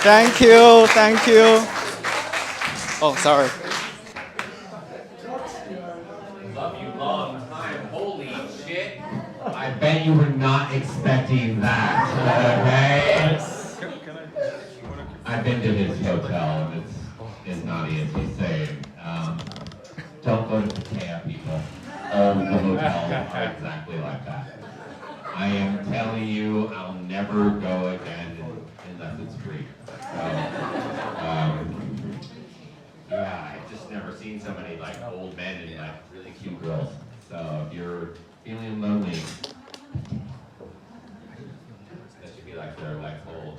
Thank you. Thank you. Oh, sorry. Love you long time. Holy shit. I bet you were not expecting that. Okay? I've been to his hotel and it's not easy saying. Don't go to Pattaya, people. All the hotels are exactly like that. I am telling you, I'll never go again unless it's free. So, yeah, I've just never seen so many like old men and like really cute girls. So if you're feeling lonely, that should be like their like whole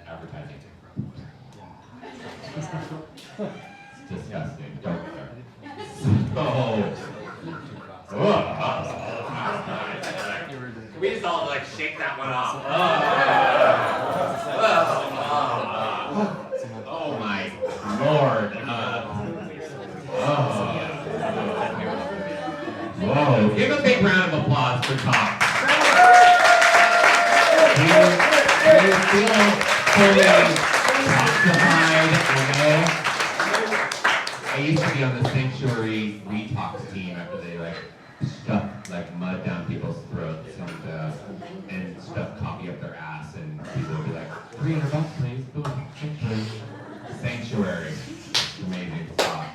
advertising. It's disgusting. Don't go there. Can we just all like shake that one off? Oh my Lord. Whoa. Give a big round of applause for Tom. Do you feel fully justified, okay? I used to be on the Sanctuary Retox team after they like stuffed like mud down people's throats and stuffed coffee up their ass, and people would be like, $300 please, go to Sanctuary. Amazing spot.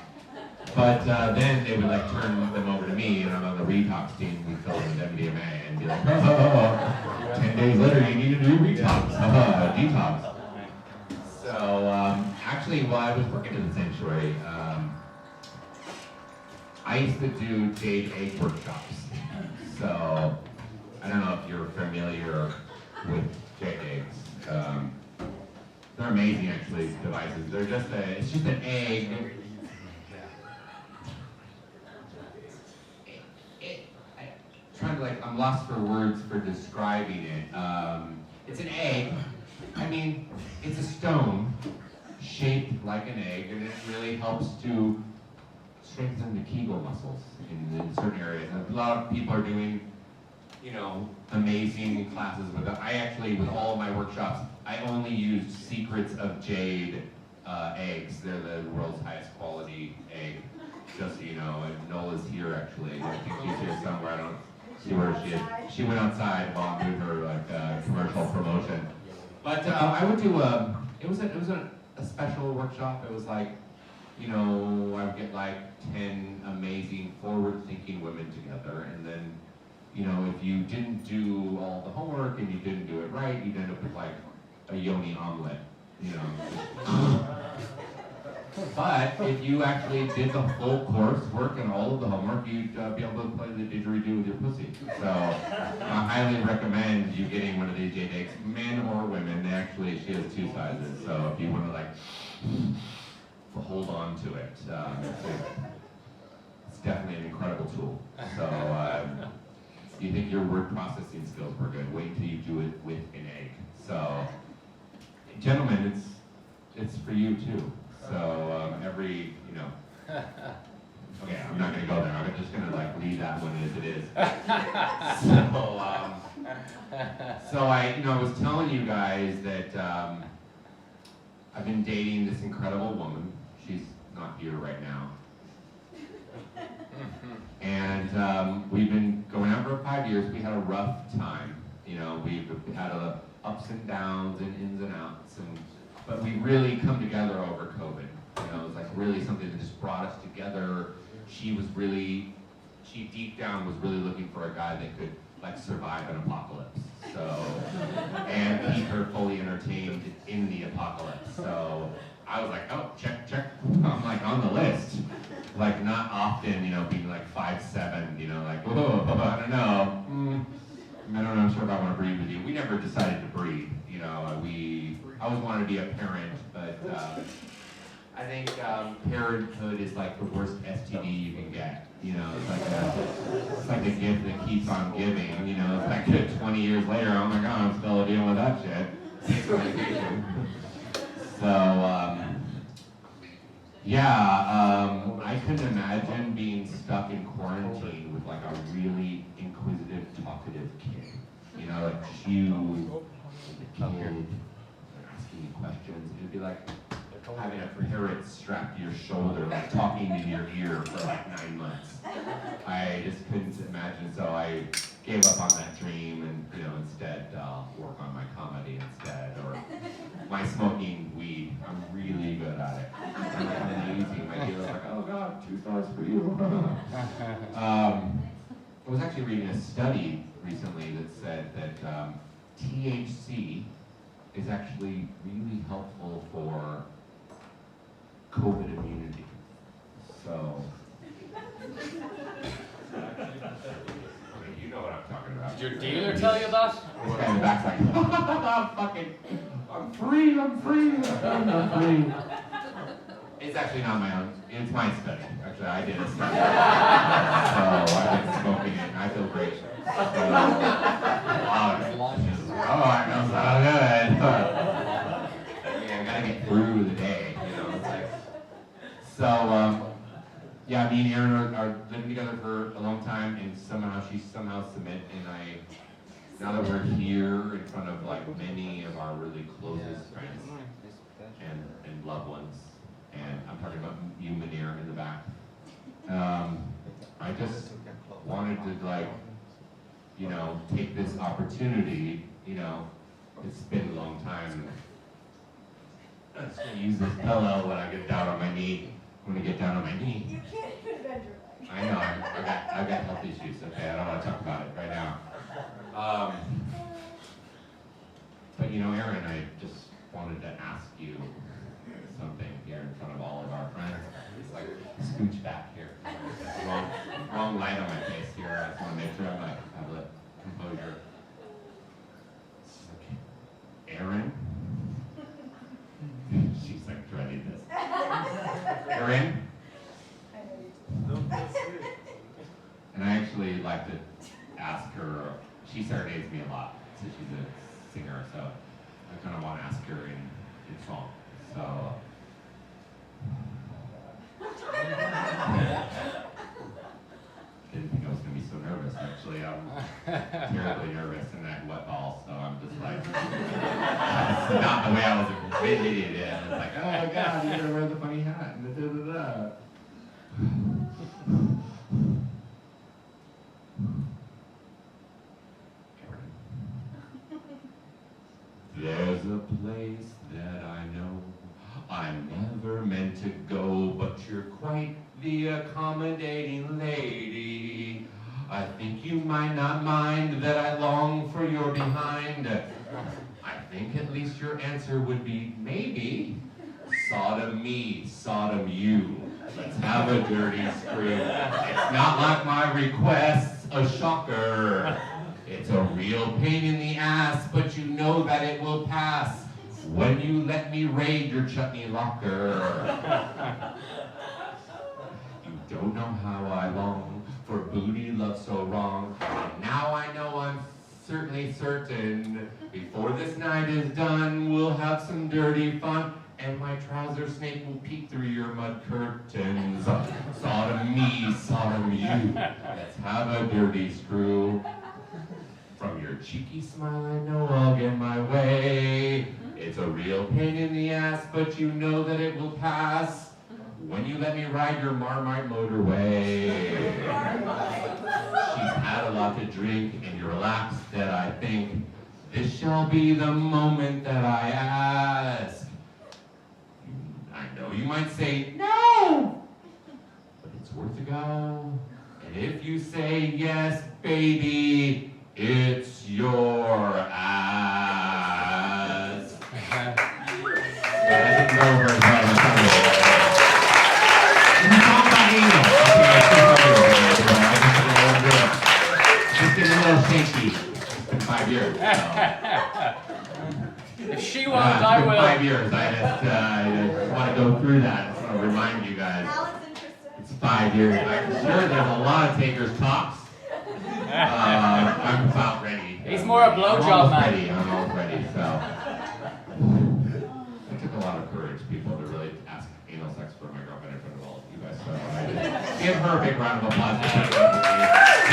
But then they would like turn them over to me, and I'm on the Retox team. We fill in with MDMA and be like, 10 days later you need to do Retox, detox. So actually, while I was working at the Sanctuary, I used to do jade egg workshops. So I don't know if you're familiar with jade eggs. They're amazing, actually, devices. They're just it's just an egg. I'm lost for words for describing it. It's an egg. I mean, it's a stone shaped like an egg, and it really helps to strengthen the Kegel muscles in certain areas. And a lot of people are doing, amazing classes with it. I actually, with all of my workshops, I only used Secrets of Jade eggs. They're the world's highest quality egg. Just so you know, and Nola's here actually. I think she's here somewhere. I don't see where she is. She went outside while I'm doing her commercial promotion. But I would do it was a special workshop. It was like, I would get like 10 amazing forward-thinking women together, and then, if you didn't do all the homework and you didn't do it right, you'd end up with like a yoni omelet, But if you actually did the full coursework and all of the homework, you'd be able to play the didgeridoo with your pussy. So I highly recommend you getting one of these jade eggs, men or women. She has 2 sizes. So if you want to hold on to it, it's definitely an incredible tool. So if you think your word processing skills were good, wait until you do it with an egg. So gentlemen, it's for you too. So okay, I'm not gonna go there. I'm just gonna leave that one as it is. So I was telling you guys that I've been dating this incredible woman. She's not here right now. And we've been going out for 5 years. We had a rough time. We've had ups and downs and ins and outs, but we really come together over COVID. It was really something that just brought us together. She deep down was really looking for a guy that could survive an apocalypse. So, and keep her fully entertained in the apocalypse. So I was like, oh, check. I'm like on the list. Like not often, being like 5'7", like, whoa, I don't know. I don't know, I'm sure if I want to breed with you. We never decided to breed, I always wanted to be a parent, but I think parenthood is like the worst STD you can get. It's like a gift that keeps on giving. It's like 20 years later, oh my God, I'm still dealing with that shit. So, I couldn't imagine being stuck in quarantine with like a really inquisitive, talkative kid. Like you, the kid, asking you questions. It'd be like having a parrot strapped to your shoulder, like talking in your ear for like 9 months. I just couldn't imagine, so I gave up on that dream and, instead work on my comedy instead, or my smoking weed. I'm really good at it. I'm amazing. My dealer's like, oh God, 2 stars for you. I was actually reading a study recently that said that THC is actually really helpful for COVID immunity. So, you know what I'm talking about. Did your dealer tell you that? This guy in the back's like, I'm free. It's actually not my own, it's my study. Actually, I did a study. So I've been smoking it and I feel great. So, I know so good. I gotta get through the day, it's like. So, me and Erin are living together for a long time, and she somehow submit, and now that we're here in front of like many of our really closest friends and loved ones, and I'm talking about you, Manir, in the back. I just wanted to take this opportunity, it's been a long time. I'm just gonna use this pillow when I get down on my knee. I'm gonna get down on my knee. You can't even bend your leg. I know, I've got health issues, okay? I don't want to talk about it right now. But Erin, I just wanted to ask you something here in front of all of our friends. It's like, scooch back here. Wrong light on my face here. I just want to make sure I have the composure. Okay. Erin? She's like dreading this. Erin? And I actually like to ask her, she serenades me a lot, so she's a singer, so I kind of want to ask her in song. So, didn't think I was going to be so nervous, actually. I'm terribly nervous in that wet ball, so I'm just like, that's not the way I was envisioning it. It's like, oh my God, you're going to wear the funny hat, and da-da-da-da. There's a place that I know I never meant to go, but you're quite the accommodating lady. I think you might not mind that I long for your behind. I think at least your answer would be maybe. Sodom me, Sodom you. Let's have a dirty screw. It's not like my request's a shocker. It's a real pain in the ass, but you know that it will pass when you let me raid your chutney locker. You don't know how I long for booty love so wrong. And now I know I'm certainly certain before this night is done, we'll have some dirty fun. And my trouser snake will peek through your mud curtains. Sodom me, Sodom you. Let's have a dirty screw. From your cheeky smile, I know I'll get my way. It's a real pain in the ass, but you know that it will pass when you let me ride your Marmite motorway. She's had a lot to drink, and you're relaxed that I think this shall be the moment that I ask. I know you might say no, but it's worth a go. And if you say yes, baby, it's your ass. It doesn't go very well. If she won't, I It's been will. 5 years. I just want to go through that. I just want to remind you guys. Alan's interested. It's 5 years. I'm sure there's a lot of takers talks. I'm about ready. He's more a blowjob man. I'm almost ready, so. It took a lot of courage, people, to really ask anal sex for my girlfriend in front of all of you guys. So I just give her a big round of applause. This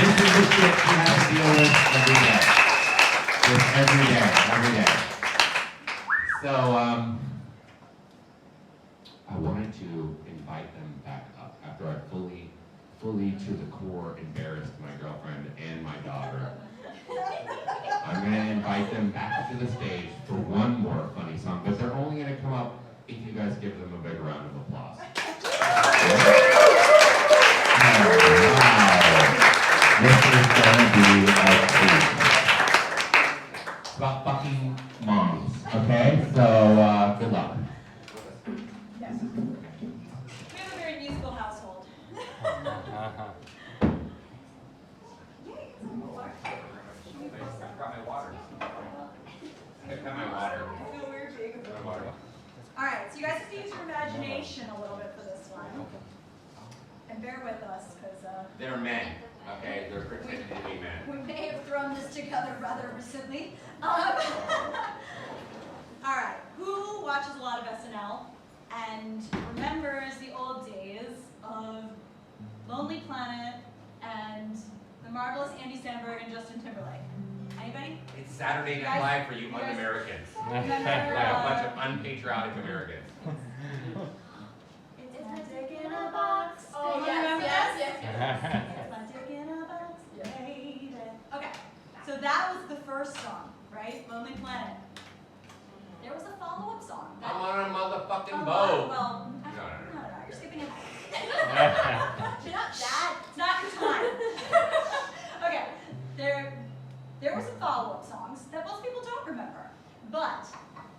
is the shit she has to deal with every day. Just every day. So, I wanted to invite them back up after I fully to the core embarrassed my girlfriend and my daughter. I'm going to invite them back to the stage for one more funny song, but they're only going to come up if you guys give them a big round of applause. This is going to be a treat. It's about fucking moms, okay? So, good luck. Yes. We have a very musical household. Yay, some more. I brought my water. I got my water. I feel weird being a little. All right, so you guys have to use your imagination a little bit for this one. And bear with us, because They're men, okay? They're pretending to be men. we may have thrown this together rather recently. All right, who watches a lot of SNL and remembers the old days of Lonely Planet and the marvelous Andy Samberg and Justin Timberlake? Anybody? It's Saturday You Night guys- Live for you you guys- un-Americans. Remember, Yeah, a bunch of unpatriotic Americans. It's my dick in a box. Oh, You yes, remember yes, this? yes, It's my dick in a box, baby. Okay, so that was the first song, right? Lonely Planet. There was a follow-up song. I'm on a motherfucking Oh, boat. well, No. no, you're skipping ahead. You're not that. It's not your time. Okay, there were some follow-up songs that most people don't remember, but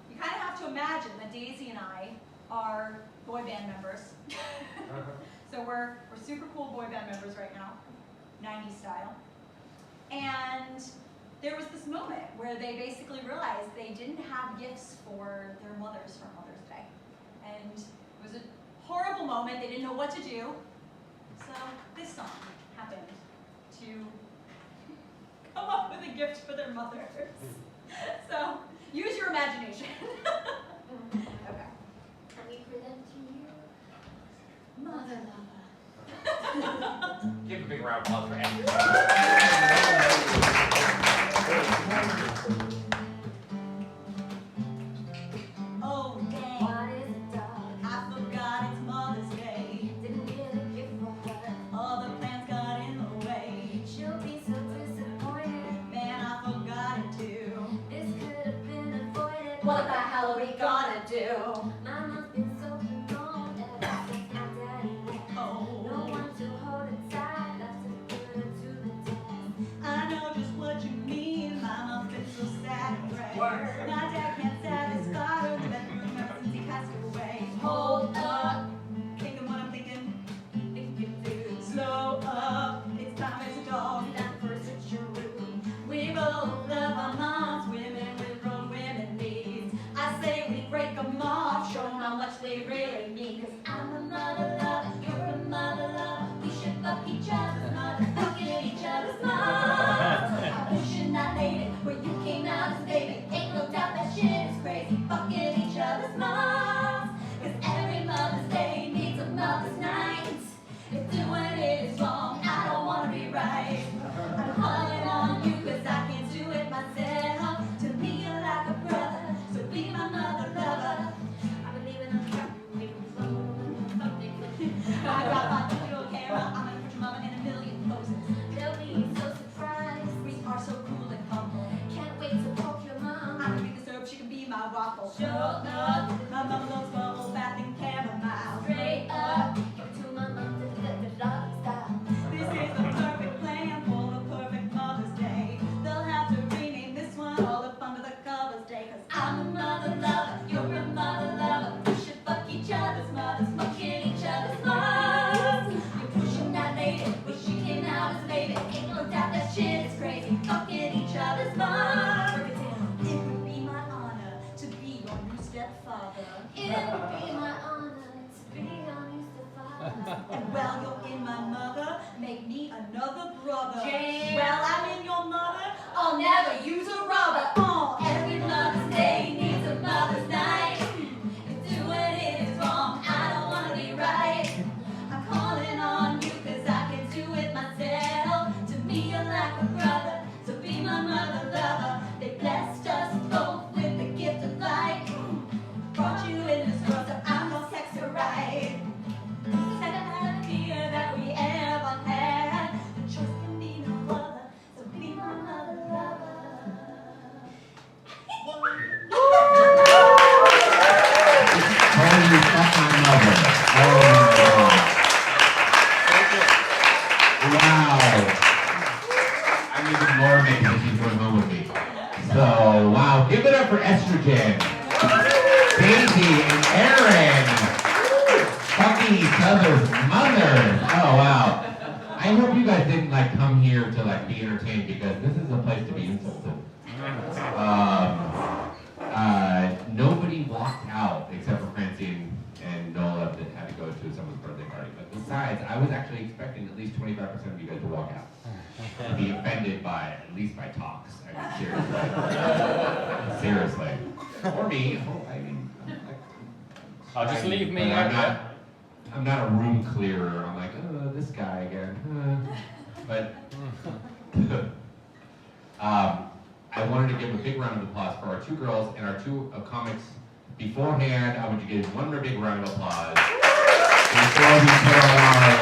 you kind of have to imagine that Daisy and I are boy band members. So we're super cool boy band members right now, 90s style. And there was this moment where they basically realized they didn't have gifts for their mothers for Mother's Day. And it was a horrible moment. They didn't know what to do. So this song happened to come up with a gift for their mothers. So use your imagination. Okay. Let me present to you. Mother lover. Give a big round of applause for Andy. Oh dang. What is a dog? I forgot it's Mother's Day. Didn't get a gift for her. All the plans got in the way. She'll be so disappointed. Man, I forgot it too. This could have been avoided. What the hell are we gonna do? Mama's been so alone ever since my daddy left. No Oh, one to hold her tight, left to put her to the test. I know just what you mean. Mama's been so sad and gray. My dad can't satisfy her. That remember since he passed away. Hold up. Thinking what I'm thinking. Slow up. It's time as a dog. That first it's your room. We both love our moms, women with grown women needs. I say we break them off, show them how much they really mean. Cause I'm a mother lover, you're a mother lover. We should fuck each other's mothers, fucking each other's moms. I wish you not lady, where you came out as baby. Ain't no doubt that shit is crazy, fucking each other's moms. Cause every Mother's Day needs a mother's night. If doing it is wrong, I don't wanna be right. I'm calling on you cause I can't do it myself. To me you're like a brother, so be my mother lover. I believe in a trap, we can something. I got my digital camera, I'm gonna put your mama in a million poses. They'll be so surprised. We are so cool and humble. Can't wait to poke your mom. I'm gonna be the soap, she can be my waffle. Show up, my mama loves bubble bath and chamomile. Straight up, give it to my mom, the doggy style. This is the perfect plan for the perfect Mother's Day. They'll have to rename this one all up under the covers day. Cause I'm a mother lover, you're a mother lover. We should fuck each other's mothers, fucking each other's moms. You're pushing that lady, wish she came out as a baby. Ain't no doubt that shit is crazy, fucking each other's moms. It would be my honor to estrogen. Daisy and Aaron. Fucking each other's mothers. Oh, wow. I hope you guys didn't like come here to like be entertained because this is a place to be insulted. Nobody walked out except for Francine and Nola that had to go to someone's birthday party. But besides, I was actually expecting at least 25% of you guys to walk out. To be offended by, at least by talks. I mean, seriously. Seriously. Or me. Oh, I mean, Oh, just leave me. I'm not a room clearer. I'm like, oh, this guy again. But I wanted to give a big round of applause for our two girls and our two comics. Beforehand, I want you to give one more big round of applause. Before we put on our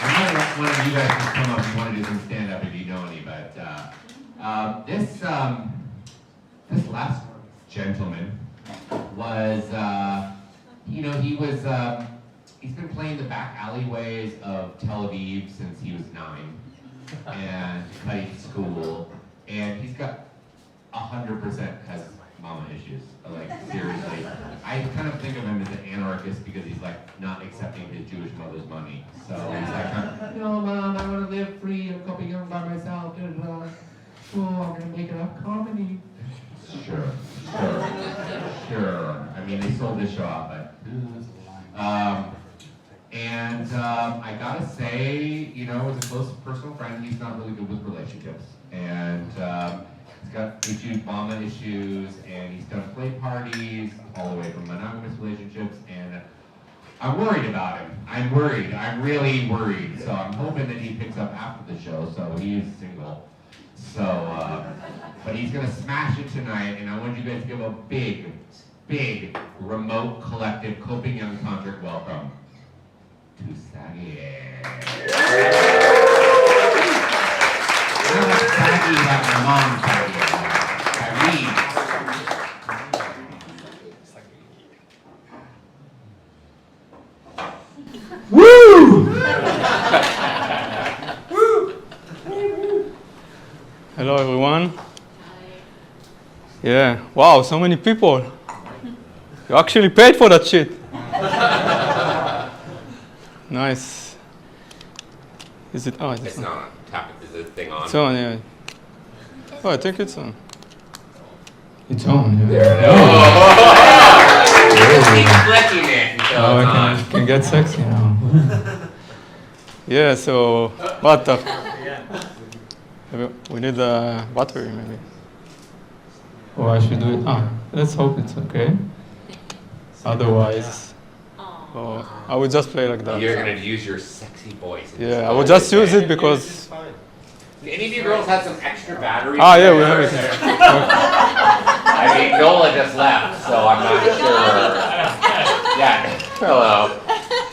I'm not one of you guys to come up. You want to do some stand up if you know any, but this last gentleman was, he's been playing the back alleyways of Tel Aviv since he was 9 and studied school, and he's got 100% has mama issues. Like, seriously. I kind of think of him as an anarchist because he's like not accepting his Jewish mother's money. So he's like, no, Mom, I want to live free. I'm coping young by myself. Oh, I'm going to make enough comedy. Sure. I mean, they sold this show out, but. I gotta say, as a close personal friend, he's not really good with relationships. And he's got huge mama issues, and he's done play parties all the way from monogamous relationships, and I'm worried about him. I'm really worried. So I'm hoping that he picks up after the show, so he is single. So, but he's gonna smash it tonight, and I want you guys to give a big remote collective coping young contract welcome to Saggy. Not like Saggy like my mom Saggy. Hello everyone. Yeah, wow, so many people. You actually paid for that shit. Nice. Is it? Oh, It's not on. Tap it. Is the thing on? It's on, yeah. Oh, I think it's on. It's on, yeah. Just keep clicking it until Oh, it's I on. can get sexy now. Yeah, so what the? We need a battery maybe. Or I should do it. Let's hope it's okay. Otherwise, I would just play like that. You're gonna use your sexy voice. Yeah, I would just use it because. Do any of you girls have some extra batteries? Yeah, we have it. I mean, Nola just left, so I'm not sure. Yeah. Hello.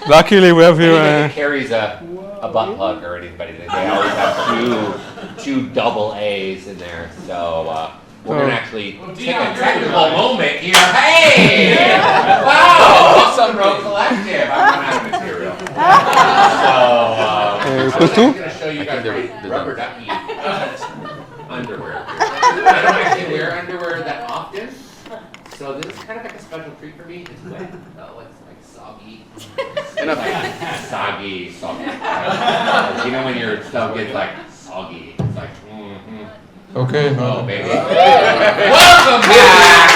Luckily, we have Anybody here. that carries a butt plug or anybody, they always have two double A's in there. So we're gonna actually take a technical moment here. Hey! Wow! Awesome Road Collective. I'm running out of material. So put two? I'm gonna show you guys the rubber ducky underwear. I don't actually wear underwear that often, so this is kind of like a special treat for me. It's wet. Oh, it's like soggy. Soggy. You know when your stuff gets like soggy, it's like. Okay. Oh, baby. Welcome back!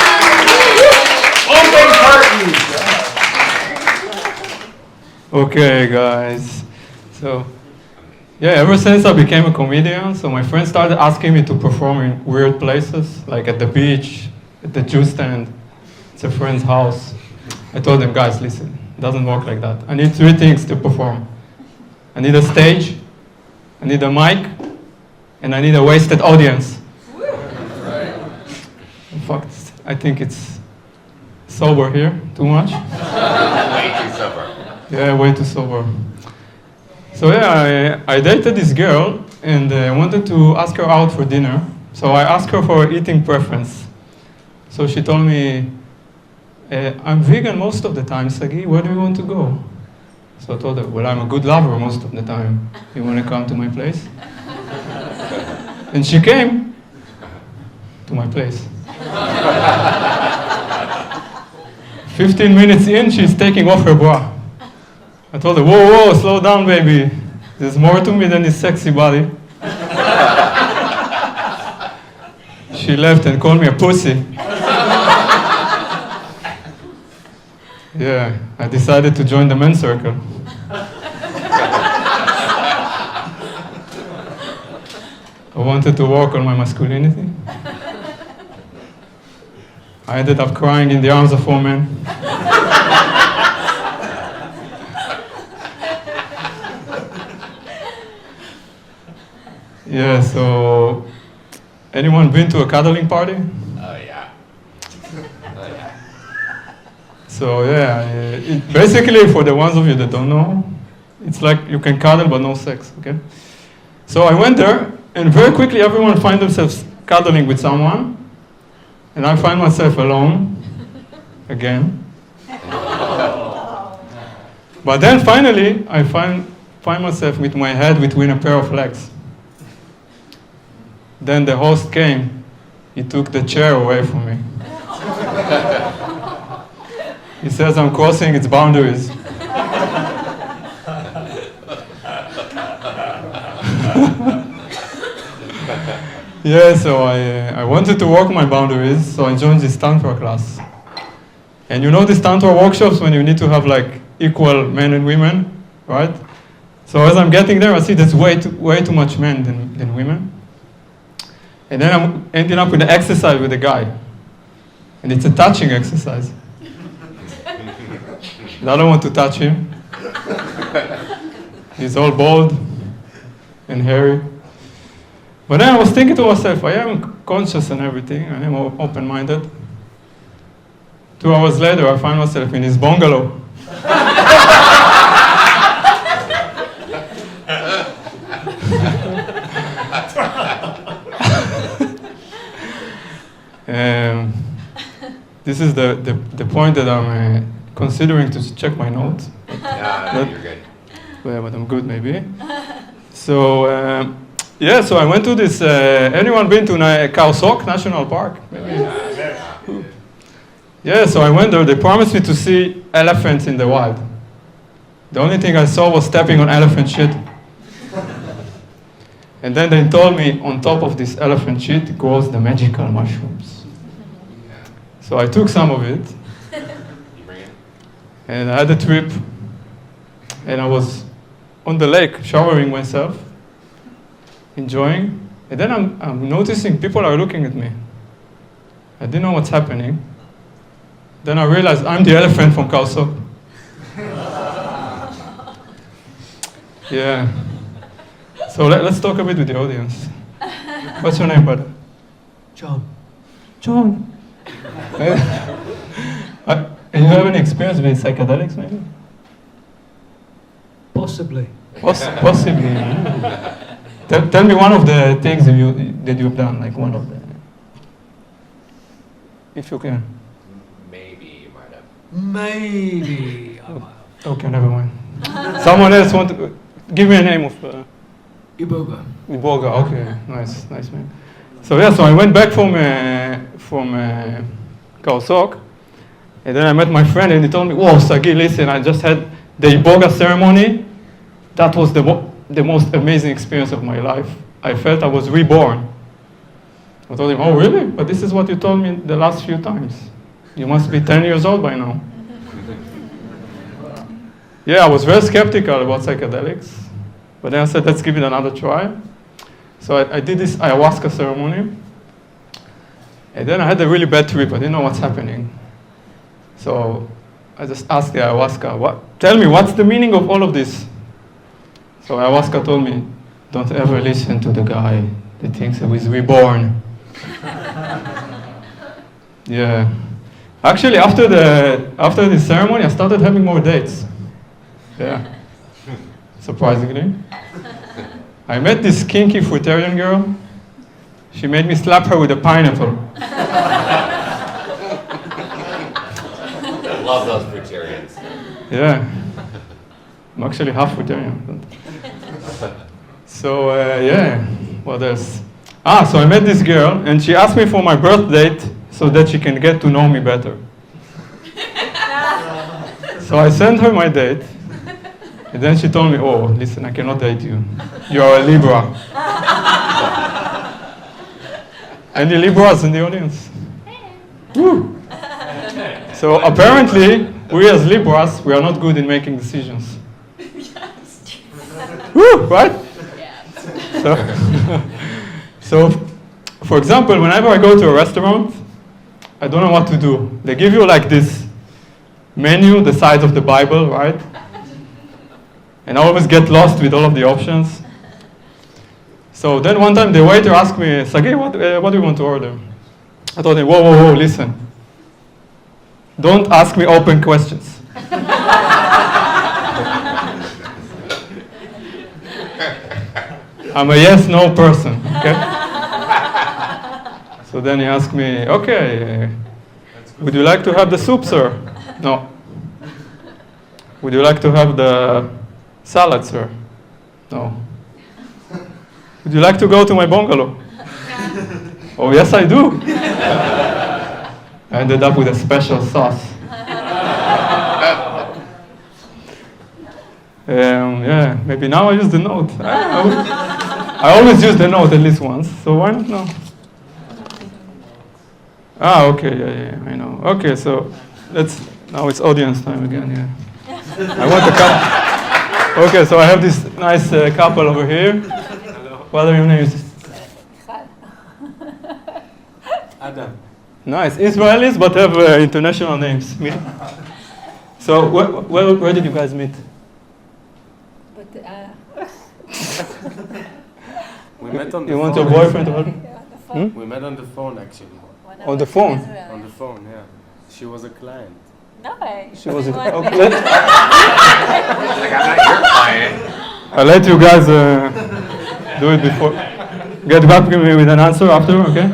Open curtains! Okay, guys. So, yeah, ever since I became a comedian, so my friends started asking me to perform in weird places, like at the beach, at the juice stand. It's a friend's house. I told them, guys, listen, it doesn't work like that. I need 3 things to perform. I need a stage, I need a mic, and I need a wasted audience. In fact, I think it's sober here, too much. Way too sober. Yeah, way too sober. So yeah, I dated this girl and I wanted to ask her out for dinner. So I asked her for her eating preference. So she told me, I'm vegan most of the time, Sagi, where do you want to go? So I told her, well, I'm a good lover most of the time. You want to come to my place? And she came to my place. 15 minutes in, she's taking off her bra. I told her, whoa, whoa, slow down, baby. There's more to me than this sexy body. She left and called me a pussy. Yeah, I decided to join the men's circle. I wanted to work on my masculinity. I ended up crying in the arms of 4 men. Yeah, so anyone been to a cuddling party? Oh yeah. Oh yeah. So yeah, basically for the ones of you that don't know, it's like you can cuddle but no sex, okay? So I went there, and very quickly everyone find themselves cuddling with someone, and I find myself alone, again. But then finally, I find myself with my head between a pair of legs. Then the host came, he took the chair away from me. He says I'm crossing its boundaries. Yeah, so I wanted to work my boundaries, so I joined this Tantra class. And you know these Tantra workshops when you need to have like equal men and women, right? So as I'm getting there, I see there's way too much men than women. And then I'm ending up with an exercise with a guy. And it's a touching exercise. And I don't want to touch him. He's all bald and hairy. But then I was thinking to myself, I am conscious and everything, I am open-minded. 2 hours later, I find myself in his bungalow. This is the point that I'm considering to check my notes. No, you're good. Well, but I'm good maybe. So, yeah, so I went to this, anyone been to Oct-10 National Park? Maybe. Yeah, so I went there, they promised me to see elephants in the wild. The only thing I saw was stepping on elephant shit. And then they told me on top of this elephant shit grows the magical mushrooms. So I took some of it, and I had a trip, and I was on the lake showering myself, enjoying, and then I'm noticing people are looking at me. I didn't know what's happening. Then I realized I'm the elephant from Oct-10. Yeah. So let's talk a bit with the audience. What's your name, brother? John. John. And you have any experience with psychedelics, maybe? Possibly. Possibly. Yeah. Tell me one of the things that you've done, like one of them. If you can. Maybe you might have. Maybe. Okay, never mind. Someone else want to give me a name of. Iboga. Iboga. Okay, nice man. So yeah, so I went back from Oct-10, and then I met my friend, and he told me, "Whoa, Sagi, listen, I just had the Iboga ceremony. That was the most amazing experience of my life. I felt I was reborn." I told him, "Oh, really? But this is what you told me the last few times. You must be 10 years old by now." Yeah, I was very skeptical about psychedelics, but then I said, let's give it another try. So I did this ayahuasca ceremony, and then I had a really bad trip. I didn't know what's happening. So I just asked the ayahuasca, tell me, what's the meaning of all of this? So ayahuasca told me, don't ever listen to the guy that thinks he was reborn. Yeah. Actually, after the ceremony, I started having more dates. Yeah. Surprisingly. I met this kinky fruitarian girl. She made me slap her with a pineapple. I love those fruitarians. Yeah. I'm actually half fruitarian. So, yeah, what else? So I met this girl, and she asked me for my birth date so that she can get to know me better. So I sent her my date, and then she told me, oh, listen, I cannot date you. You are a Libra. Any Libras in the audience? Woo. So apparently, we as Libras, we are not good in making decisions. Woo, right? So, for example, whenever I go to a restaurant, I don't know what to do. They give you like this menu the size of the Bible, right? And I always get lost with all of the options. So then one time the waiter asked me, Sagi, what do you want to order? I told him, whoa, listen. Don't ask me open questions. I'm a yes/no person, okay? So then he asked me, okay, would you like to have the soup, sir? No. Would you like to have the salad, sir? No. Would you like to go to my bungalow? Oh, yes, I do. I ended up with a special sauce. Yeah, maybe now I use the note. I always use the note at least once, so why not now? Okay, yeah, I know. Okay, so now it's audience time again, yeah. I want a couple. Okay, so I have this nice couple over here. Hello. What are your names? Adam. Nice, Israelis, but have international names. So where did you guys meet? We met on the You phone. want your boyfriend to help you? We met on the phone, actually. On the phone? On the phone, yeah. She was a client. No way. She was. Okay. Like, I'm not your client. I'll let you guys do it before. Get back to me with an answer after, okay?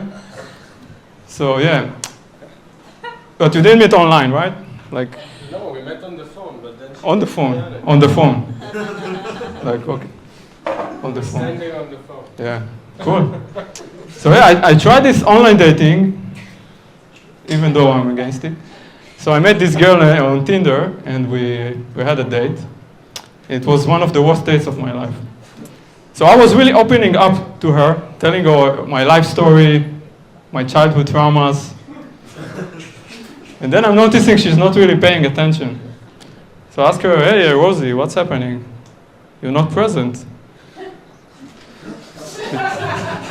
So yeah. But you didn't meet online, right? Like. No, we met on the phone, but then. On the phone. On the phone. Like okay. On the phone. Standing on the phone. Yeah. Cool. So yeah, I tried this online dating, even though I'm against it. So I met this girl on Tinder, and we had a date. It was one of the worst dates of my life. So I was really opening up to her, telling her my life story, my childhood traumas. And then I'm noticing she's not really paying attention. So I asked her, hey, Rosie, what's happening? You're not present.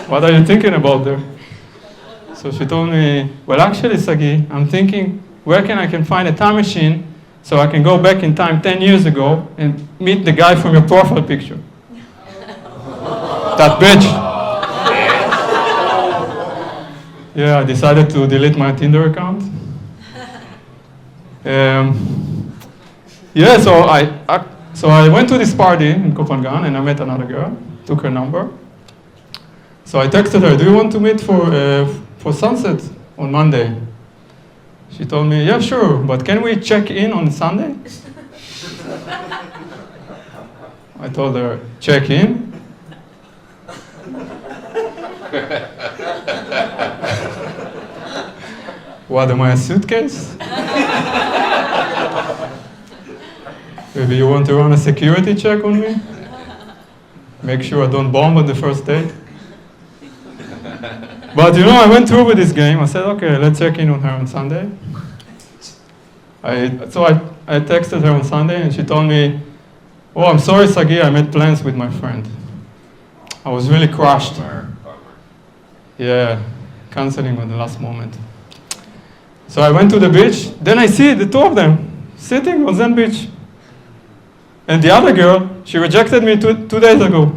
What are you thinking about there? So she told me, well, actually, Sagi, I'm thinking, where I can find a time machine so I can go back in time 10 years ago and meet the guy from your profile picture. That bitch. Yeah, I decided to delete my Tinder account. Yeah, so I went to this party in Copenhagen and I met another girl, took her number. So I texted her, do you want to meet for sunset on Monday? She told me, yeah, sure, but can we check in on Sunday? I told her, check in? What, am I a suitcase? Maybe you want to run a security check on me? Make sure I don't bomb on the first date? But you know, I went through with this game. I said, okay, let's check in on her on Sunday. So I texted her on Sunday and she told me, oh, I'm sorry, Sagi, I made plans with my friend. I was really crushed. Yeah, canceling at the last moment. So I went to the beach, then I see the two of them sitting on Zen Beach. And the other girl, she rejected me two days ago.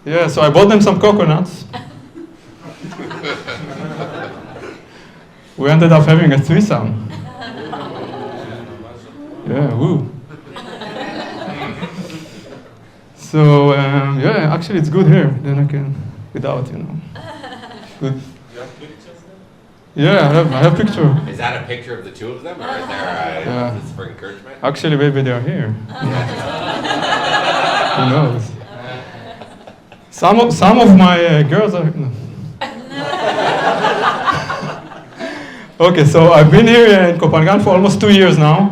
Yeah, so I bought them some coconuts. We ended up having a threesome. Yeah, woo. So, yeah, actually it's good here. Then I can, without, you know. Good. You have pictures then? Yeah, I have picture. Is that a picture of the two of them, or is there Yeah. is this for encouragement? Actually, maybe they're here. Who knows? Some of my girls are. No. Okay, so I've been here in Copenhagen for almost 2 years now.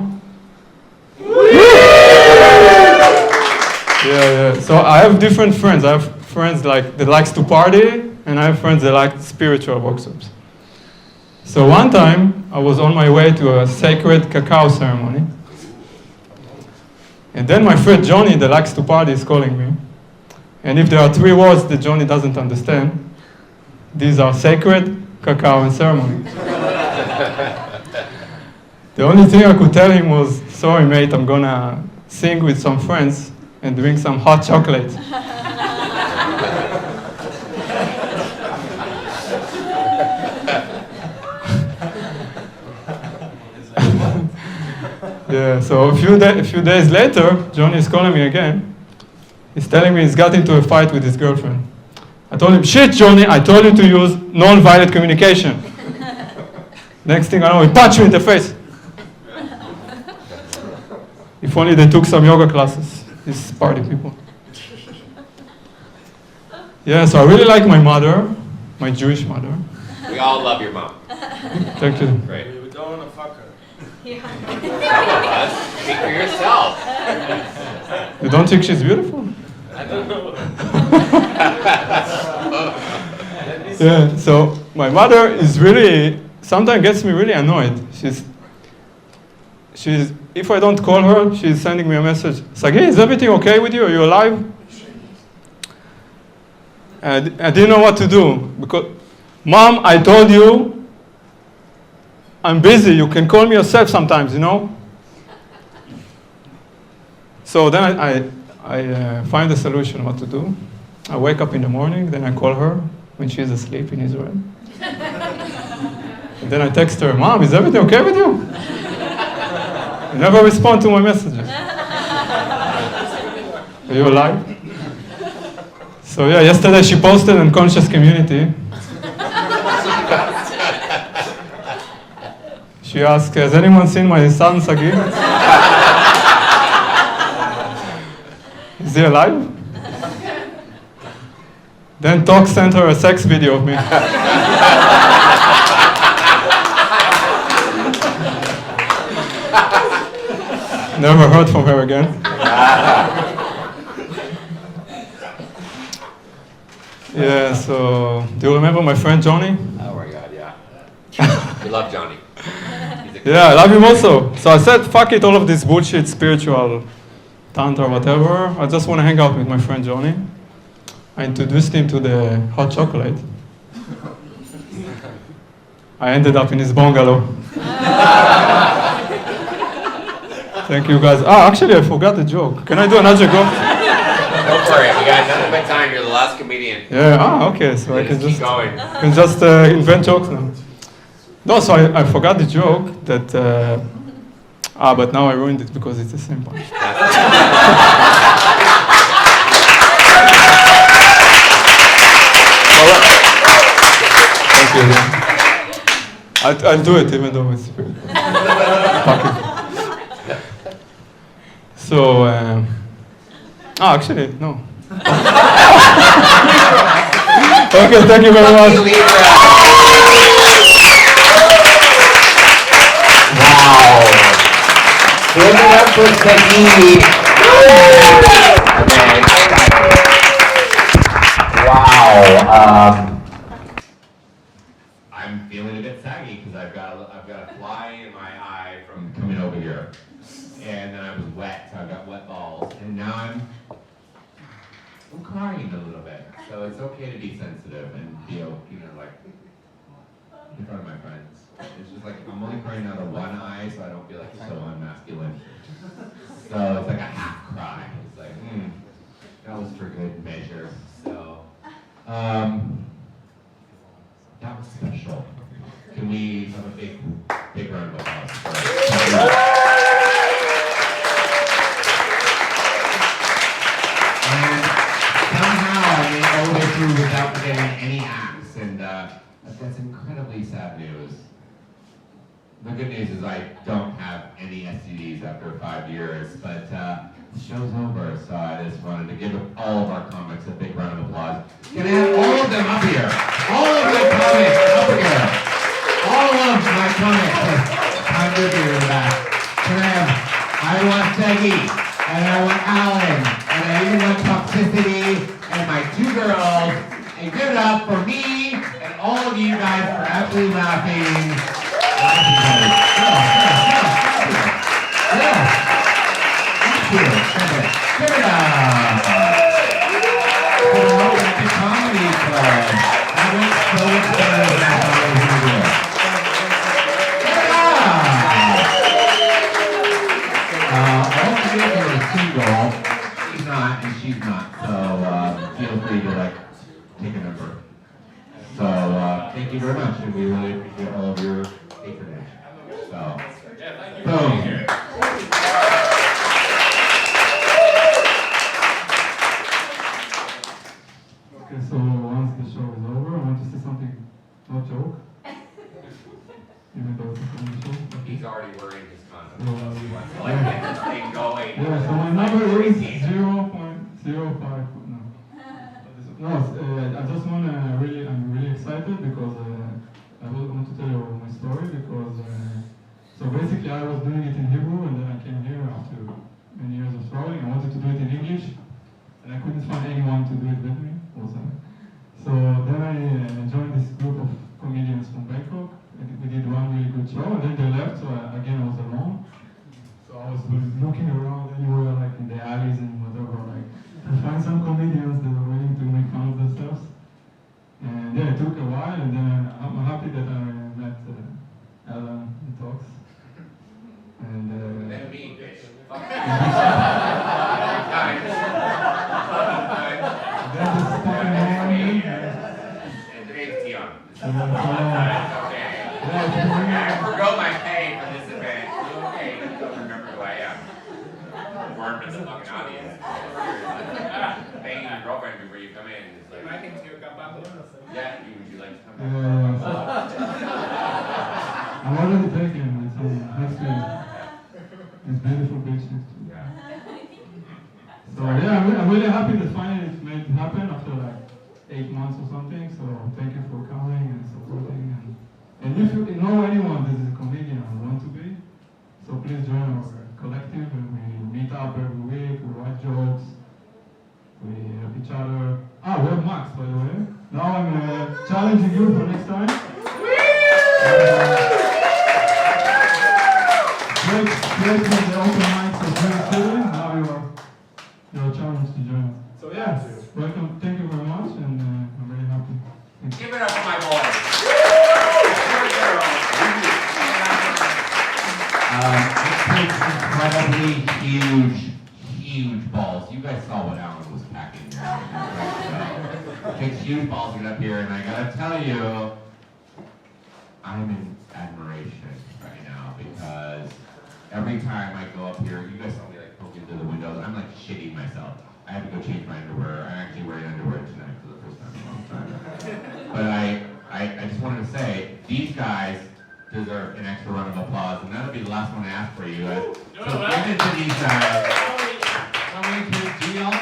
Yeah. So I have different friends. I have friends that likes to party, and I have friends that like spiritual workshops. So one time, I was on my way to a sacred cacao ceremony. And then my friend Johnny, that likes to party, is calling me. And if there are 3 words that Johnny doesn't understand, these are sacred, cacao, and ceremony. The only thing I could tell him was, sorry mate, I'm gonna sing with some friends and drink some hot chocolate. Yeah, so a few days later, Johnny is calling me again. He's telling me he's got into a fight with his girlfriend. I told him, shit, Johnny, I told you to use non-violent communication. Next thing I know, he punched me in the face. If only they took some yoga classes, these party people. Yeah, so I really like my mother, my Jewish mother. We all love your mom. Thank you. Great. We don't want to fuck her. Some of us. Speak for yourself. You don't think she's beautiful? I don't know. Yeah, so my mother is really, sometimes gets me really annoyed. She's, if I don't call her, she's sending me a message. Sagi, is everything okay with you? Are you alive? And I didn't know what to do because, Mom, I told you, I'm busy. You can call me yourself sometimes, you know? So then I find a solution what to do. I wake up in the morning, then I call her when she's asleep in Israel. And then I text her, Mom, is everything okay with you? You never respond to my messages. Are you alive? So yeah, yesterday she posted on Conscious Community. She asked, has anyone seen my son, Sagi? Is he alive? Then Talk sent her a sex video of me. Never heard from her again. Yeah, so, do you remember my friend Johnny? Oh my God, yeah. We love Johnny. Yeah, I love him also. So I said, fuck it, all of this bullshit, spiritual, tantra, whatever. I just want to hang out with my friend Johnny. I introduced him to the hot chocolate. I ended up in his bungalow. Thank you guys. Actually, I forgot the joke. Can I do another joke? Go for it. We got nothing but time. You're the last comedian. Yeah, okay. So I can keep just going. invent jokes now. No, so I forgot the joke that, but now I ruined it because it's the same punch. Thank you. I'll do it even though it's weird. Fuck it. So, actually, no. Okay, thank you very much. Wow. Give it up for Sagi. Wow. I'm feeling a bit saggy because I've got a fly in my eye from coming over here, and then I was wet, so I've got wet balls, and now I'm crying a little bit. So it's okay to be sensitive and feel, like in front of my friends. It's just like I'm only crying out of one eye, so I don't feel like so unmasculine. So it's like a half cry. It's like, that was for good measure. So. That was special. Can we have a big round of applause for it? And somehow I made it all the way through without getting any acts, and that's incredibly sad news. The good news is I don't have any STDs after 5 years, but the show's over, so I just wanted to give all of our comics a big round of applause. Can I have all of them up here? All of my comics up here. All of my comics. I'm with you in the back. Can I want Seggy, and I want Alan, and I even want Toxicity, and my 2 girls. And give it up for me and all of you guys for absolutely laughing. Give it up. For the Welcome to Comedy Club. That went so much better than I thought I was going to do. All three of you are single. She's not, and she's not. So feel free to take a number. So thank you very much, and we really appreciate all of your patronage. So, boom. Okay, so once the show is over, I want to say something, no joke. Even though it's a funny show. He's already worried his concept. So, He wants to get this thing going. yeah, so my number is 0.05. No, I just want to I'm really excited because I want to tell you my story because so basically I was doing it in Hebrew and then I came here after many years of traveling. I wanted to do it in English and I couldn't find anyone to do it with me also. So then I joined this group of comedians from Bangkok. We did one really good show and then they left, so again I was alone. So I was looking around anywhere, like in the alleys and whatever, like to find some comedians that are willing to make fun of themselves. And yeah, it took a while, and then I'm happy that I met Alan and Tox. And Then me, bitch. then this fucking morning. And today's Tion. Okay. I forgot my pay for this event. You okay? You don't remember who I am. Worm in the fucking audience. Banging your girlfriend before you come in. It's like, yeah, would you like to come back? I'm already taken with some next week. This beautiful beach next week. Yeah. So yeah, I'm really happy that finally it made it happen after like 8 months or something. So thank you for coming and supporting. And if you know anyone that is a comedian or want to be, so please join our collective and we meet up every week, we write jokes, we help each other. We have Max, by the way. Now I'm challenging you for next time. Break with the open mics of very chilling. Now you're challenged to join us. So yeah, welcome, thank you very much, and I'm very happy. Thank you. Give it up for my boy. It takes incredibly huge balls. You guys saw what Alan was packing. It takes huge balls to get up here, and I gotta tell you, I'm in admiration right now because every time I go up here, you guys saw me like poking through the windows, and I'm like shitting myself. I have to go change my underwear. I'm actually wearing underwear tonight for the first time in a long time. But I just wanted to say, these guys deserve an extra round of applause, and that'll be the last one I ask for you guys. So give it to these guys. How many kids do y'all?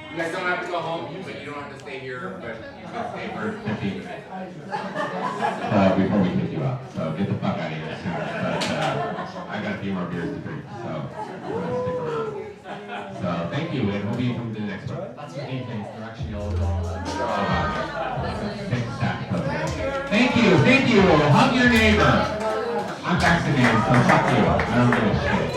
You guys don't have to go home, but you don't have to stay here, but you can stay for 15 minutes. Before we kick you out. So get the fuck out of here soon. But I got a few more beers to drink, so I'm gonna stick around. So thank you, and we'll be from the next one. That's your evenings, they're actually all gone. Thank you. Hug your neighbor. I'm vaccinated, so fuck you. I don't give a shit.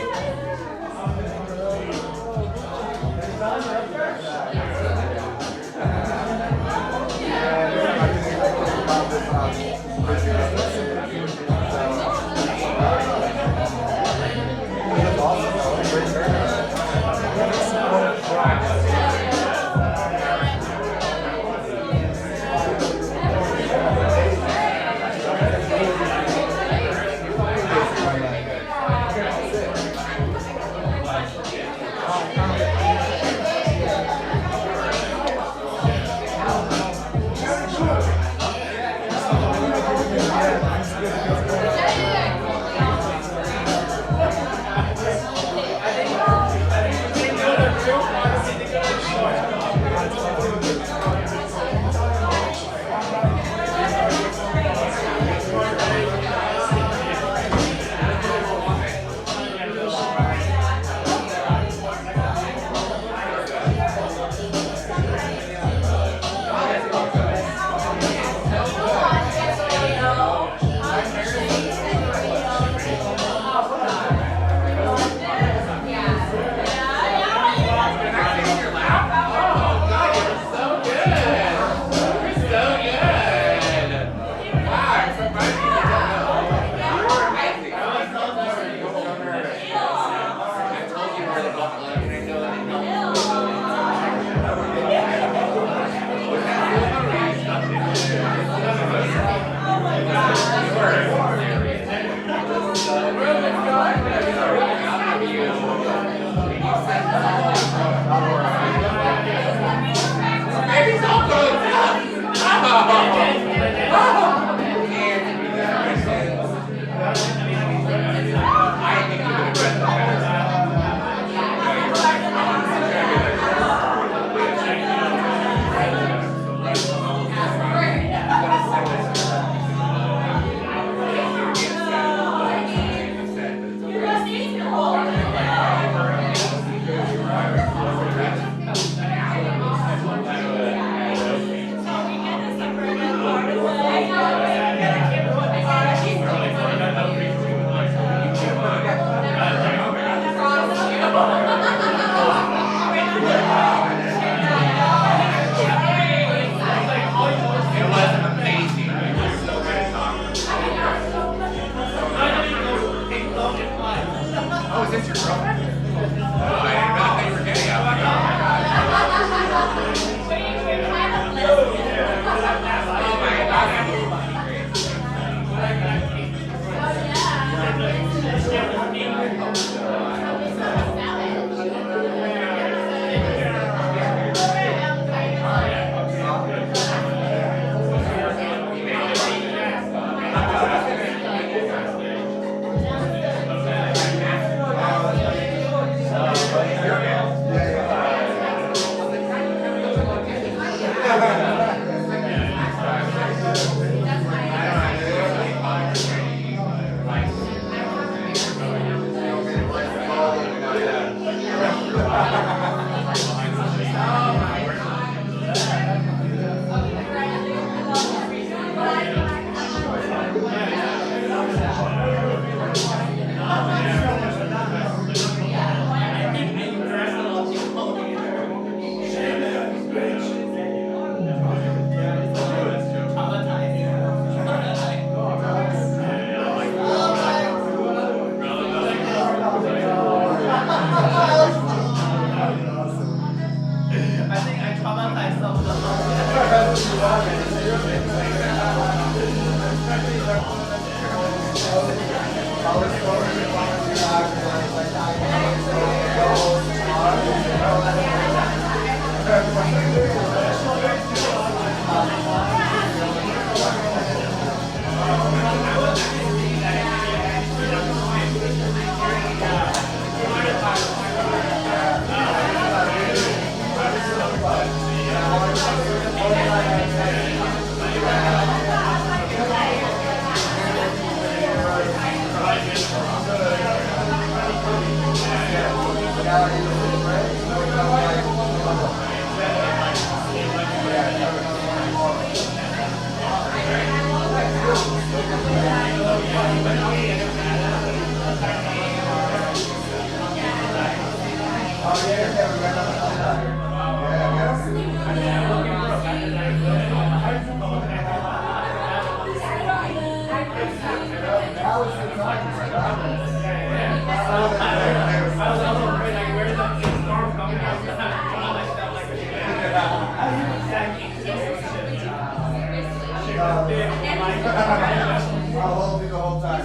I'll hold you the whole time.